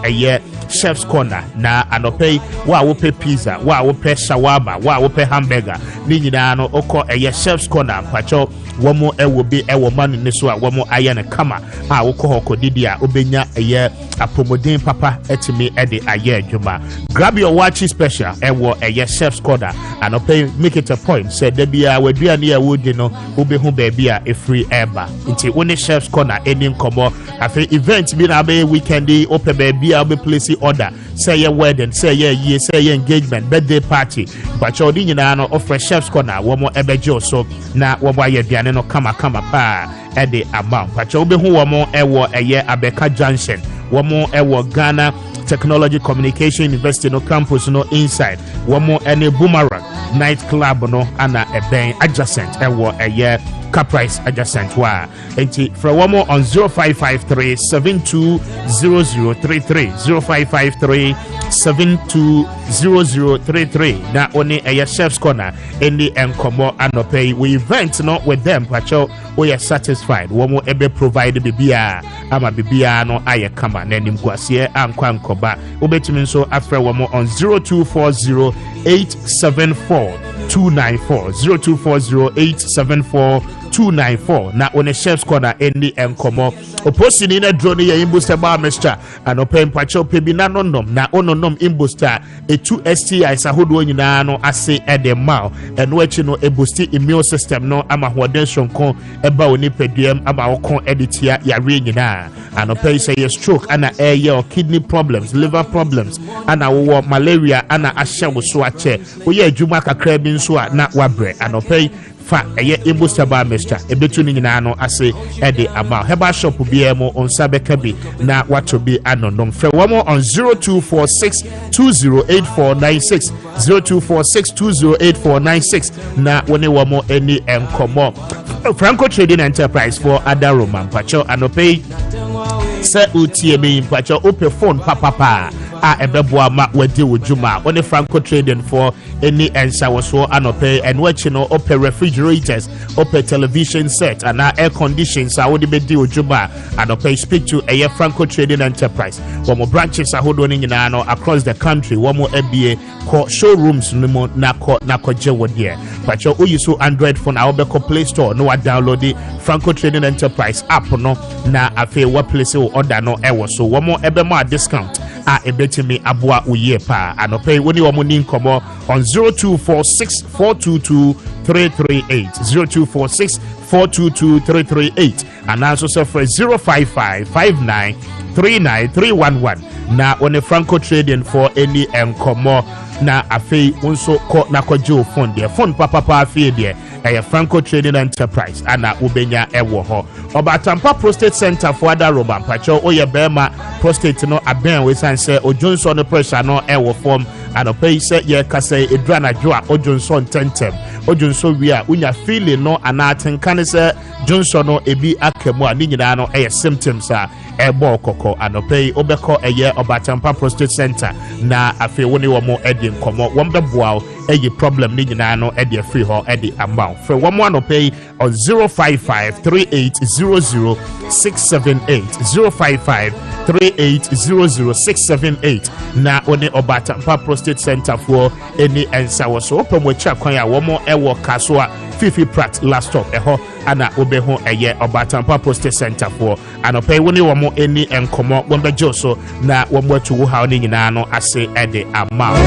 a year Chef's Corner na anopay wa open pizza wa open shawarma wa open hamburger. Nina no oko a year Chef's Corner. Pacho womo will be a woman in this one. Womo ayana kama. Oko hoko didia ubenya a year a promodin papa etimi edi a year juma. Grab your watching special a year Chef's Corner and make it a point. Said there be a we near wood, you know, ube who baby a free airba. Until only Chef's Corner ending come up. After events been a weekendy, open baby, I'll be placing order. Say your wedding, say your year, say your engagement, birthday party. But your dinner offer Chef's Corner, one more ebejo so now what why your piano kama pa at the amount. But you'll be who one more a year Abeka Junction, one more Ghana Technology Communication University no campus no inside one more any Boomerang nightclub no ana a bang adjacent a year Caprice adjacent wa enti for one more on 0553 720033 0553 720033 na only a Chef's Corner in the Nkomo anopay we event not with them pacho we are satisfied one more ebe provide bibia ama bibia no aye kama na nim kwasie ankwa nkoba obetimi so afre one more on 0240 874 294 0240 874 294 na on the chef's corner any enkomo opposing in a drone ye imbuster bar mister and open pacho pebi na nonom na ononom imbuster a 2 STI sahodo nyina no ase edema and which no a boosti immune system no ama hoden shonko eba oni pediem ama okon editia ya re nyina and open say a stroke ana air or kidney problems liver problems ana wo malaria ana ahya wo so ache oye adwuma kakra bi nso a na wabre and open fa eye imbustaba mister ebetu ni nyina no ase ede ama heba shop bi mo on sabeka bi na wato bi anonom fe wo mo on 0246208496 0246208496 na woni wo mo eni enkomo Franco Trading Enterprise for Adaroma Pacho anope se utie me pacho open phone papa ebeboa ma wadi wujuma on Franco Trading for any answer was so anope and watching open refrigerators open television set and air conditions I would be di wujuma anope speak to a Franco Trading Enterprise one more branches are holding in across the country one more FBA call showrooms no na je wodie pacho uyiso Android phone I will Play Store no download the Franco Trading Enterprise app no na afi wa place order no ewo so one more ebema discount ebetimi aboa uye pa anope woni wo ni nkomo on 0246422338 0246422338 and also say for 05559393111 na on Franco Trading for any enkomo na afi unso ko na kojo phone there phone papa afi there Franco Trading Enterprise ana ubenya ewo ho Obatampa Prostate Center for Adaroma pacho oye bema prostate no aben we san say ojonso no pressure no ewo form and opay say ye kase edrana joa ojonso tentem ojonso wi a unya feeling no anaten kan say jonso no ebi akemu a ni nyina no symptoms a ebo kokko and opay obeko eye Obatampa Prostate Center na afi woni wo mo edi nkomo wo mbeboa problem ni nyina no edi free ho edi amount for one more pay on 05538000678 05538000678 na oni Obatampa Prostate Center for any answer was open with kwan ya one more ewo kaswa Fifi Pratt last stop eho ana obeho eye Obatampa Prostate Center for anopay woni wo mo any enkomo wombe joso na wombo to how ni nyina no ase edi amount.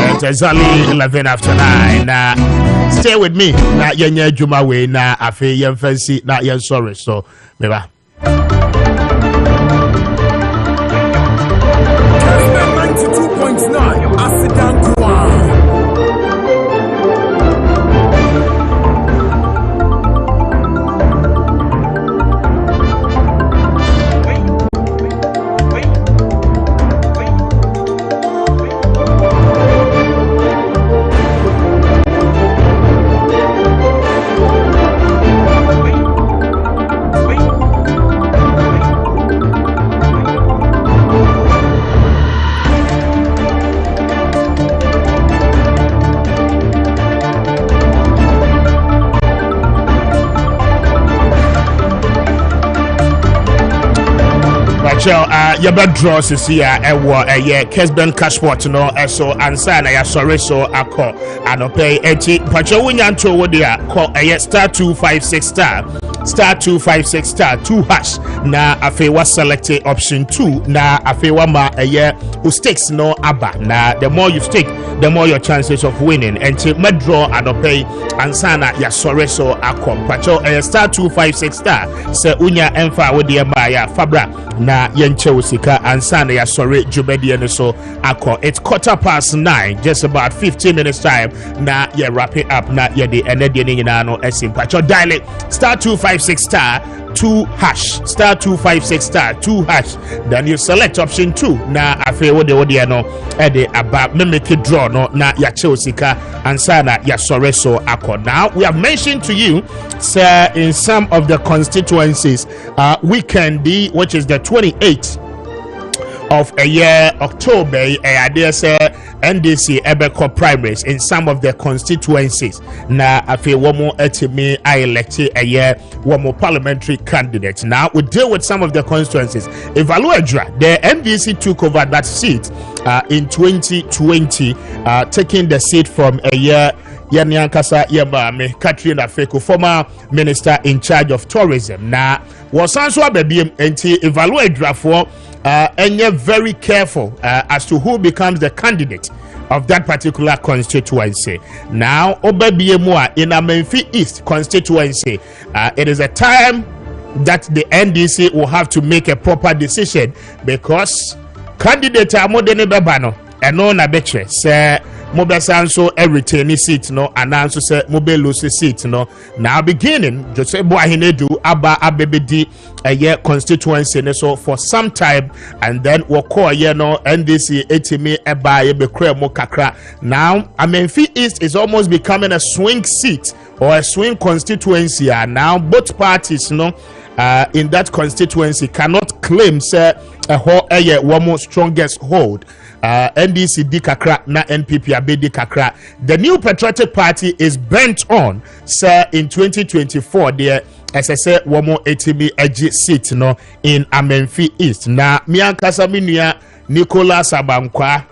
It's exactly 11 after 9. Stay with me. Na yenye juma we na afi yen fancy na yen sorry so meba. Kessben 92.9 Asidan your bad draws is here Kessben Cashport no so ansa na ya sorry so akọ anope eti pacho wunyanto wo dia call star 256 2 hash na afi wa select option 2 na afi wa ma stakes no aba na the more you stake the more your chances of winning and to draw anope ansa na ya sorry so akọ pacho star 256 se unya emfa wo dia ma ya fabra na yenche usika ansana ya sorry jubedi ne so akọ it's 9:15 just about 15 minutes time na ya wrap it up na ya de enede ne nyina no esim pacho dial it star 256 2 hash star 256 2 hash then you select option 2 na afi wo de no e de aba make draw no na ya che usika ansana ya sorry so akọ. Now we have mentioned to you sir in some of the constituencies weekend which is the 28th of a year October I dare say NDC Ebeko primaries in some of the constituencies na afi womo etimi I elected a year womo parliamentary candidates. Now we deal with some of the constituencies. Evaluate the NDC took over that seat in 2020 taking the seat from a year yɛne ankasa yɛba me Katrina Feko, former minister in charge of tourism. Na wɔsan so ababiem enti evaluate draft and you're very careful as to who becomes the candidate of that particular constituency. Now, Obebiemua in Amenfi East constituency, it is a time that the NDC will have to make a proper decision because candidate Amodene Babano and no Nabetre say Mobesanso retain seat no and also say Mobe lose seat no. Now beginning Joseph Boahinedu Aba Abebedi a year constituency so for some time and then wako no NDC etimi eba yebekre mo kakra. Now Amenfi East is almost becoming a swing seat or a swing constituency and now both parties in that constituency cannot claim say a whole one more strongest hold. NDC di kakra na NPP abedi kakra. The New Patriotic Party is bent on say in 2024 there as I say one more ATB edge seat no in Amenfi East. Na miankasa minua Nicholas Abankwa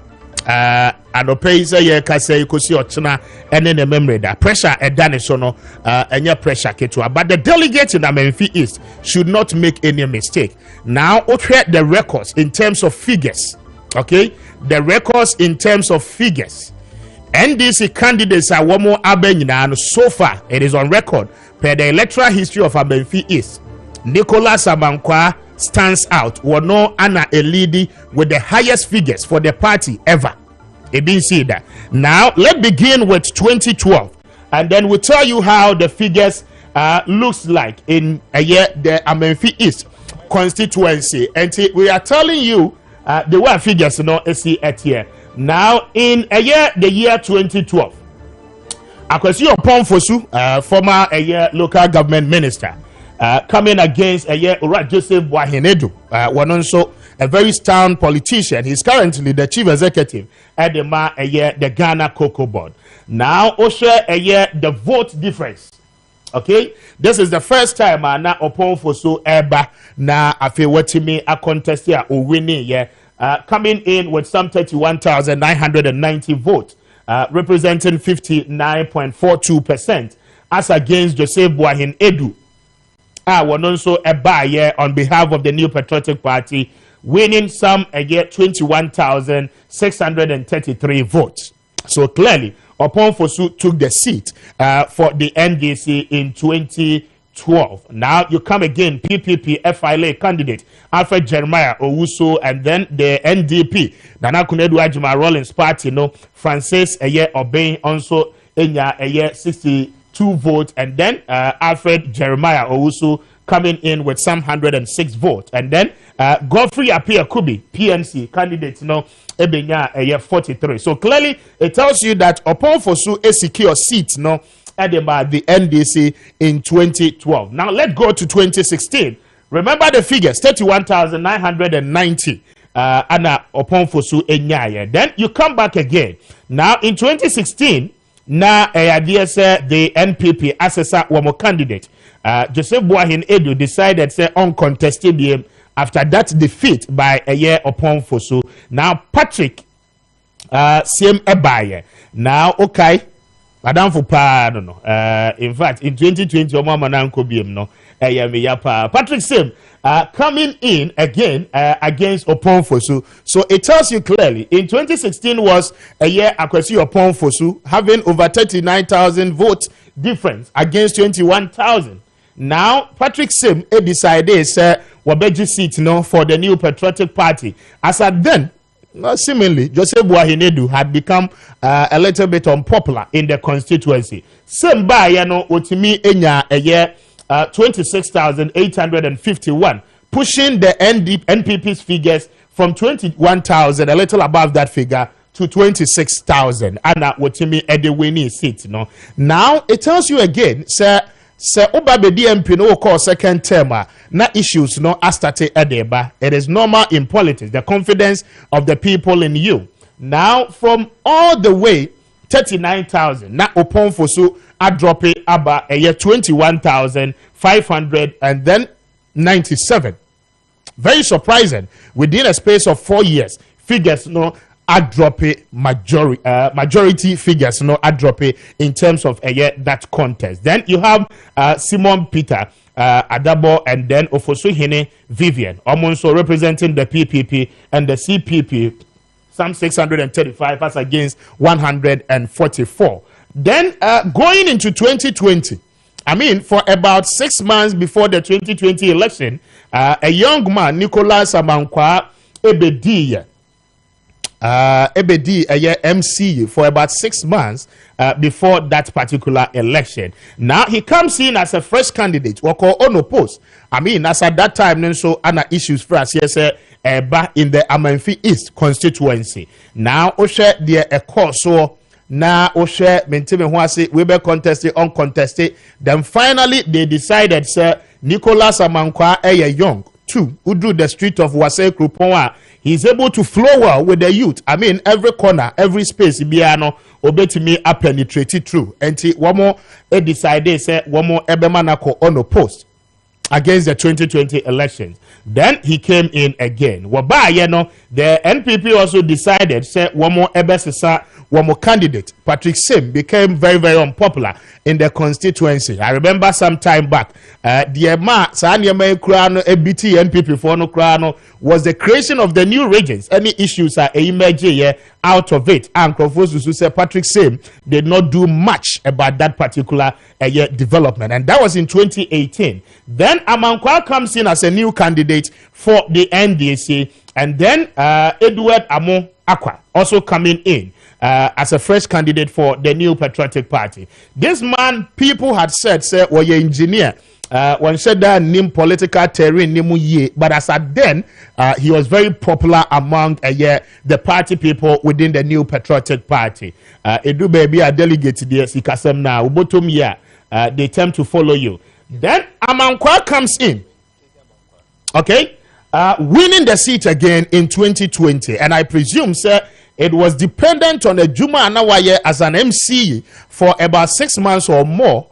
anopeisa ye kase ikosi ochina ene ne memory da pressure edane so no enye pressure ketua, but the delegates in Amenfi East should not make any mistake. Now the records in terms of figures, okay, the records in terms of figures, NDC candidates are one more abenyina, and so far it is on record per the electoral history of Amenfi East. Nicholas Abankwa stands out. Wono Anna Elidi with the highest figures for the party ever. It being said that. Now let's begin with 2012, and then we'll tell you how the figures looks like in a year the Amenfi East constituency. And we are telling you the one figures see at here. Now in a year, the year 2012, Akwesi Oponfosu, former a year local government minister, coming against a year Joseph Boahinedu, one also a very sound politician. He's currently the chief executive at the Ghana Cocoa Board. Now, Osha a year the vote difference. Okay, this is the first time na Oponfosu eba na afewatimi a contest here or winning coming in with some 31,990 votes, representing 59.42% as against Joseph Boahinedu. One also a buyer on behalf of the New Patriotic Party, winning some 21,633 votes. So clearly, Oponfosu took the seat for the NDC in 2012. Now you come again, PPP FILA candidate Alfred Jeremiah Owusu, and then the NDP Nana Kunedu Ajima Rollins Party, Francis Obey also in 62 votes, and then Alfred Jeremiah Owusu coming in with some 106 votes, and then Kwame Appiah Kubi PNC candidate ebenya 43. So clearly it tells you that Oponfosu a secure seat at the NDC in 2012. Now let's go to 2016. Remember the figures 31,990 Anna Oponfosu enyaya. Then you come back again. Now in 2016 na the NPP assessor one candidate Joseph Boahinedu decided say uncontested him after that defeat by a year Oponfosu. Now Patrick same ebaye. Now okay, Madam Fupa no. In fact in 2020 Omama Nanko BM no Patrick Sim coming in again against Oponfosu. So it tells you clearly in 2016 was a year Akwesi Oponfosu having over 39,000 votes difference against 21,000. Now Patrick Sim decided wabeji seat for the New Patriotic Party. As at then, seemingly Joseph Boahinedu had become a little bit unpopular in the constituency. Same by otimi enya a year 26,851, pushing the NPP's figures from 21,000, a little above that figure, to 26,000. Anna Wotimi Edewini seat. Now it tells you again, sir Oba BDMP no call second term na issues astate edeba. It is normal in politics, the confidence of the people in you. Now from all the way 39,000 na Oponfosu a drop it about a year 21,500 and then 97. Very surprising. Within a space of 4 years, figures majority figures, in terms of that contest. Then you have Simon Peter Adabo, and then Ofosuhene Vivian, also representing the PPP and the CPP, some 635 as against 144. Then going into 2020, for about 6 months before the 2020 election, a young man, Nicholas Amankwa Ebedi MC for about 6 months before that particular election. Now he comes in as a fresh candidate, or unopposed. As at that time, so ana issues for us yes, back in the Amanfi East constituency. Now Oshe there a course so. Now Oshe maintain we be contested, uncontested. Then finally they decided, sir, Nicholas Amankwa young too, who do the street of Wase Kruponwa. He's able to flow well with the youth. Every corner, every space, Biano, obetimi a penetrated through. And one more decided, say, one more Ebemanako on a post against the 2020 elections. Then he came in again. The NPP also decided, say, one more Ebesisa, one more candidate, Patrick Sim, became very, very unpopular in the constituency. I remember some time back, the Krano, ABT, NPP for no Krano was the creation of the new regions. Any issues are emerging out of it. And Profosu say Patrick Sim did not do much about that particular development. And that was in 2018. Then Amankwa comes in as a new candidate for the NDC. And then Edward Amo Akwa also coming in as a fresh candidate for the New Patriotic Party. This man, people had said, say, well, you're engineer. When said that name political terrain, but as at then, he was very popular among the party people within the New Patriotic Party. Edu baby a delegate there, Sikasem now, Ubotum ya, they tend to follow you. Then Amankwa comes in, okay, winning the seat again in 2020, and I presume, sir, it was dependent on the Juma Anawaye as an MC for about 6 months or more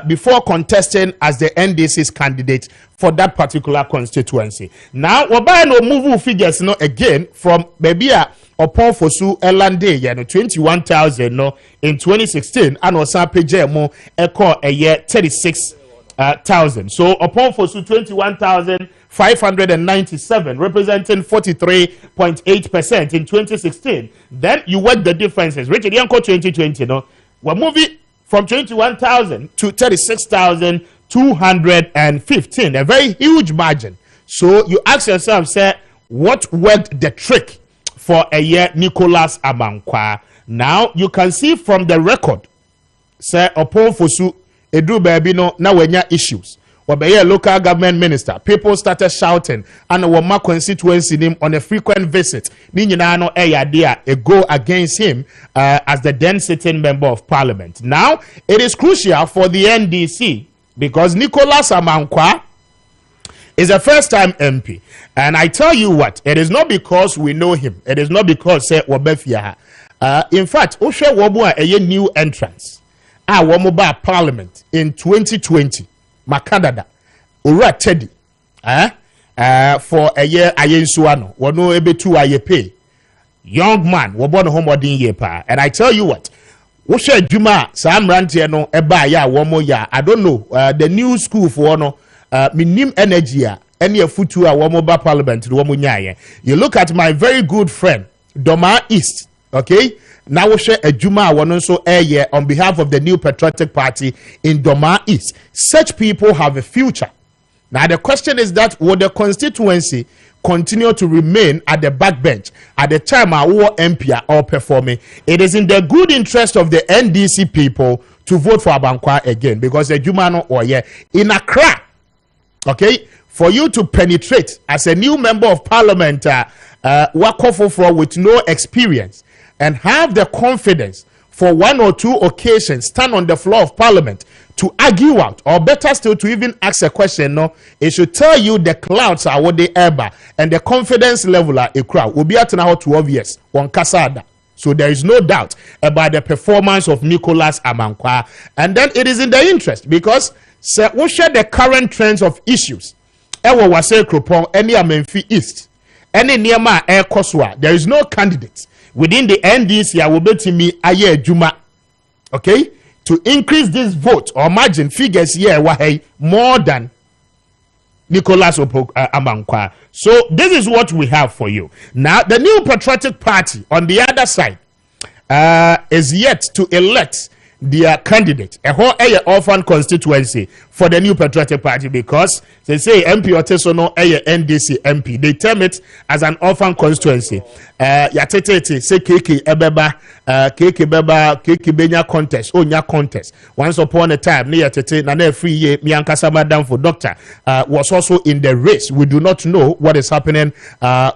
before contesting as the NDC's candidate for that particular constituency. Now, we're buying no move figures again from maybe upon Fosu Elande, 21,000 in 2016, and also Pejemo Echo a year 36,000. So upon Fosu 21,597, representing 43.8% in 2016. Then you work the differences. Richard Yanko 2020, we're moving from 21,000 to 36,215, a very huge margin. So you ask yourself, say, what worked the trick for a year Nicholas Amankwa? Now you can see from the record, say, upon Fosu Edu Babino, now when issues. Wabeye local government minister, people started shouting and Wama constituency him on a frequent visit. Ninyinano Eyadea a go against him as the then sitting member of parliament. Now it is crucial for the NDC because Nicholas Amankwa is a first-time MP, and I tell you what, it is not because we know him. It is not because say Wabefia. In fact, Oshe Wabua a new entrance. Wamuba parliament in 2020. Makadada Ura Teddy for a year ayensuano wano ebe tu ayepe young man wabon homodin yepa. And I tell you what, Woshe Juma Sam Rantiano eba ya womo ya I don't know the new school for no minim energy any futu a womo ba parliament womo nyaye. You look at my very good friend Doma East, okay? Now we share a Juma one also air on behalf of the New Patriotic Party in Doma East. Such people have a future. Now the question is that will the constituency continue to remain at the backbench at the time our MP are performing? It is in the good interest of the NDC people to vote for Amankwa again because the Juma no or in Accra, okay, for you to penetrate as a new member of parliament, with no experience. And have the confidence for 1 or 2 occasions stand on the floor of parliament to argue out, or better still to even ask a question. No, it should tell you the clouds are what they ever and the confidence level are a crowd will be at now 12 years on Kasada. So there is no doubt about the performance of Nicholas Amankwa, and then it is in the interest because we share the current trends of issues. Ewa Wase Kropon, any Amenfi East, any Niema Air Koswa, there is no candidate. within the NDC, I will bet me a year Juma. Okay, to increase this vote or margin figures here, more than Nicholas Amankwa. So this is what we have for you. Now, the New Patriotic Party on the other side is yet to elect their candidate, a whole orphan constituency for the New Patriotic Party, because they say MP Otesono NDC MP. They term it as an orphan constituency. Yatete say KK Ebeba, KK Beba, KK Benya contest, Onya contest. Once upon a time, near Tete, Nane Free Ye, Mianka Madam for Doctor was also in the race. We do not know what is happening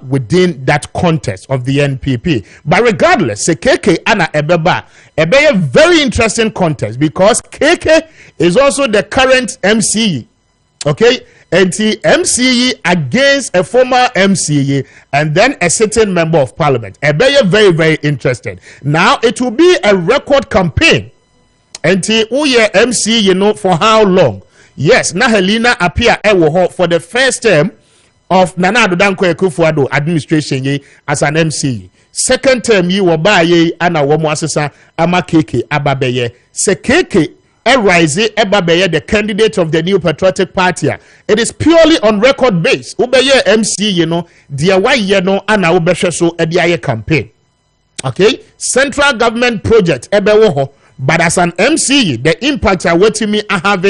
within that contest of the NPP. But regardless, say KK Anna Ebeba, a very interesting contest, because KK is also the current MCE. Okay, and the MCE against a former MCE and then a certain member of parliament. A very, very interested. Now it will be a record campaign. And the MCE, you know, for how long? Yes, Nahelina Appiah Kubi for the first term of Nana Addo Dankwa Akufo-Addo administration as an MCE. Second term, you were by ye ana womo asesa ama KK ababeye. Se KK rise ebabeye the candidate of the New Patriotic Party. It is purely on record base. Ubeye MC, you know, dear why you know ana ubeshe so ediaye campaign. Okay, central government project ebewoho, but as an MC, the impact are what me have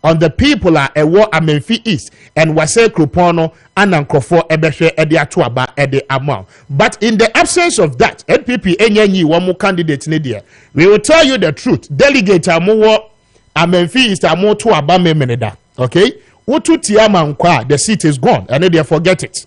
on the people are a war Amenfi East and Wase Krupono and Ankrofo Ebeshe Ediatuaba Ede Amount. But in the absence of that, NPP Enyanyi one more candidate Nidia. We will tell you the truth. Delegate Amuwo Amenfi East Amo to Abame Meneda. Okay? Utu Tiama Nkwa, the seat is gone, and they forget it.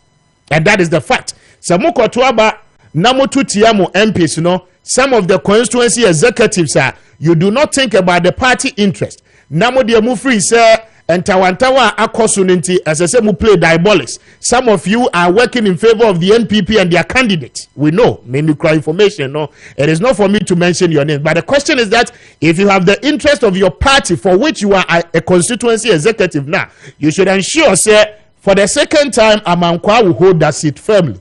And that is the fact. Samuko Tuaba Namutu Tiamo MPs, you know, some of the constituency executives are, you do not think about the party interest. Namo de mu free say entawantawa akosunenti as I say mu play diabolics. Some of you are working in favor of the NPP and their candidate. We know, maybe cry information. No, it is not for me to mention your name. But the question is that if you have the interest of your party for which you are a constituency executive now, you should ensure say for the second time Amankwa will hold that seat firmly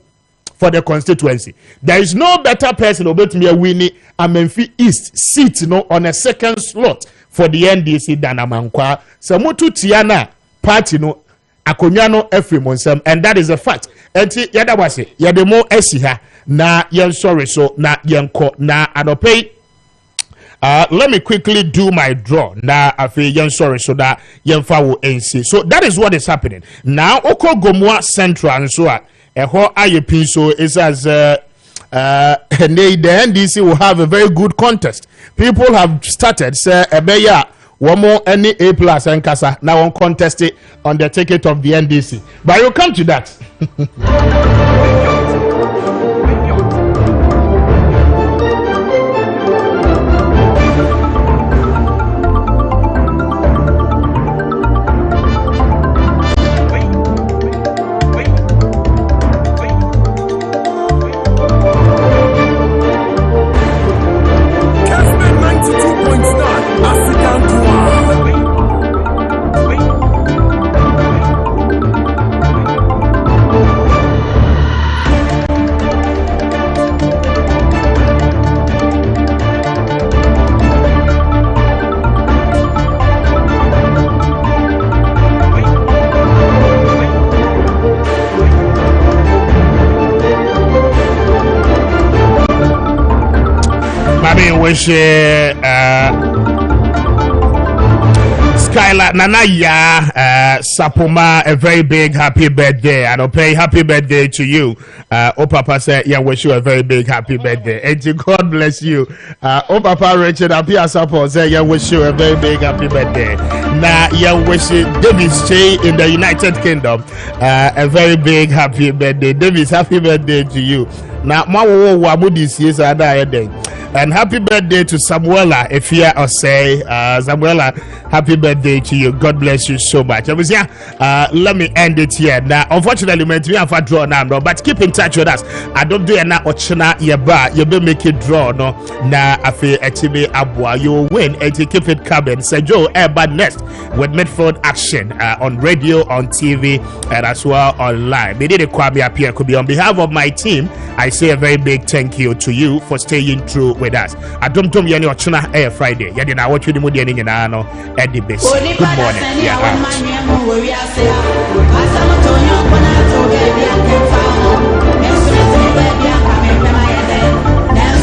for the constituency. There is no better person about me winning a Memphis East seat, you know, on a second slot for the NDC than Amankwa. So mutu tiana party no akonyano every monsem, and that is a fact. And yada wase yademo esiha na yen sorry so na yenko na anopay. Let me quickly do my draw na afi yen sorry so that yen fawo NC. So that is what is happening now. Oko Gomwa Central and so on. Eho ayepin so is as the NDC will have a very good contest. People have started say ebeya one more any A plus and kasa now on contest it on the ticket of the NDC. But you'll come to that. Wish Skylar Nanaya Sapoma a very big happy birthday, and I'll pay happy birthday to you. Oh Papa said, yeah, wish you a very big happy birthday. And God bless you. Oh Papa Richard Appiah Sapo said, yeah, wish you a very big happy birthday. Now, yeah, wish Davis Che in the United Kingdom a very big happy birthday. Davis, happy birthday to you. Now, my wamudi is And happy birthday to Samuela Efia Osei. Samuela, happy birthday to you. God bless you so much. Let me end it here. Now, unfortunately, we have a draw now, but keep in touch with us. I don't do na ochina yeba. You be make it draw no. Na afi etibe abwa. You will win. And you keep it coming. Sejo Eba next with midfield action on radio, on TV, and as well online. We did a Kwame Appiah Kubi. On behalf of my team, I say a very big thank you to you for staying true with us. I don't tell you any ochina air Friday. You didn't watch you the moody and at the best. Good morning. Yeah.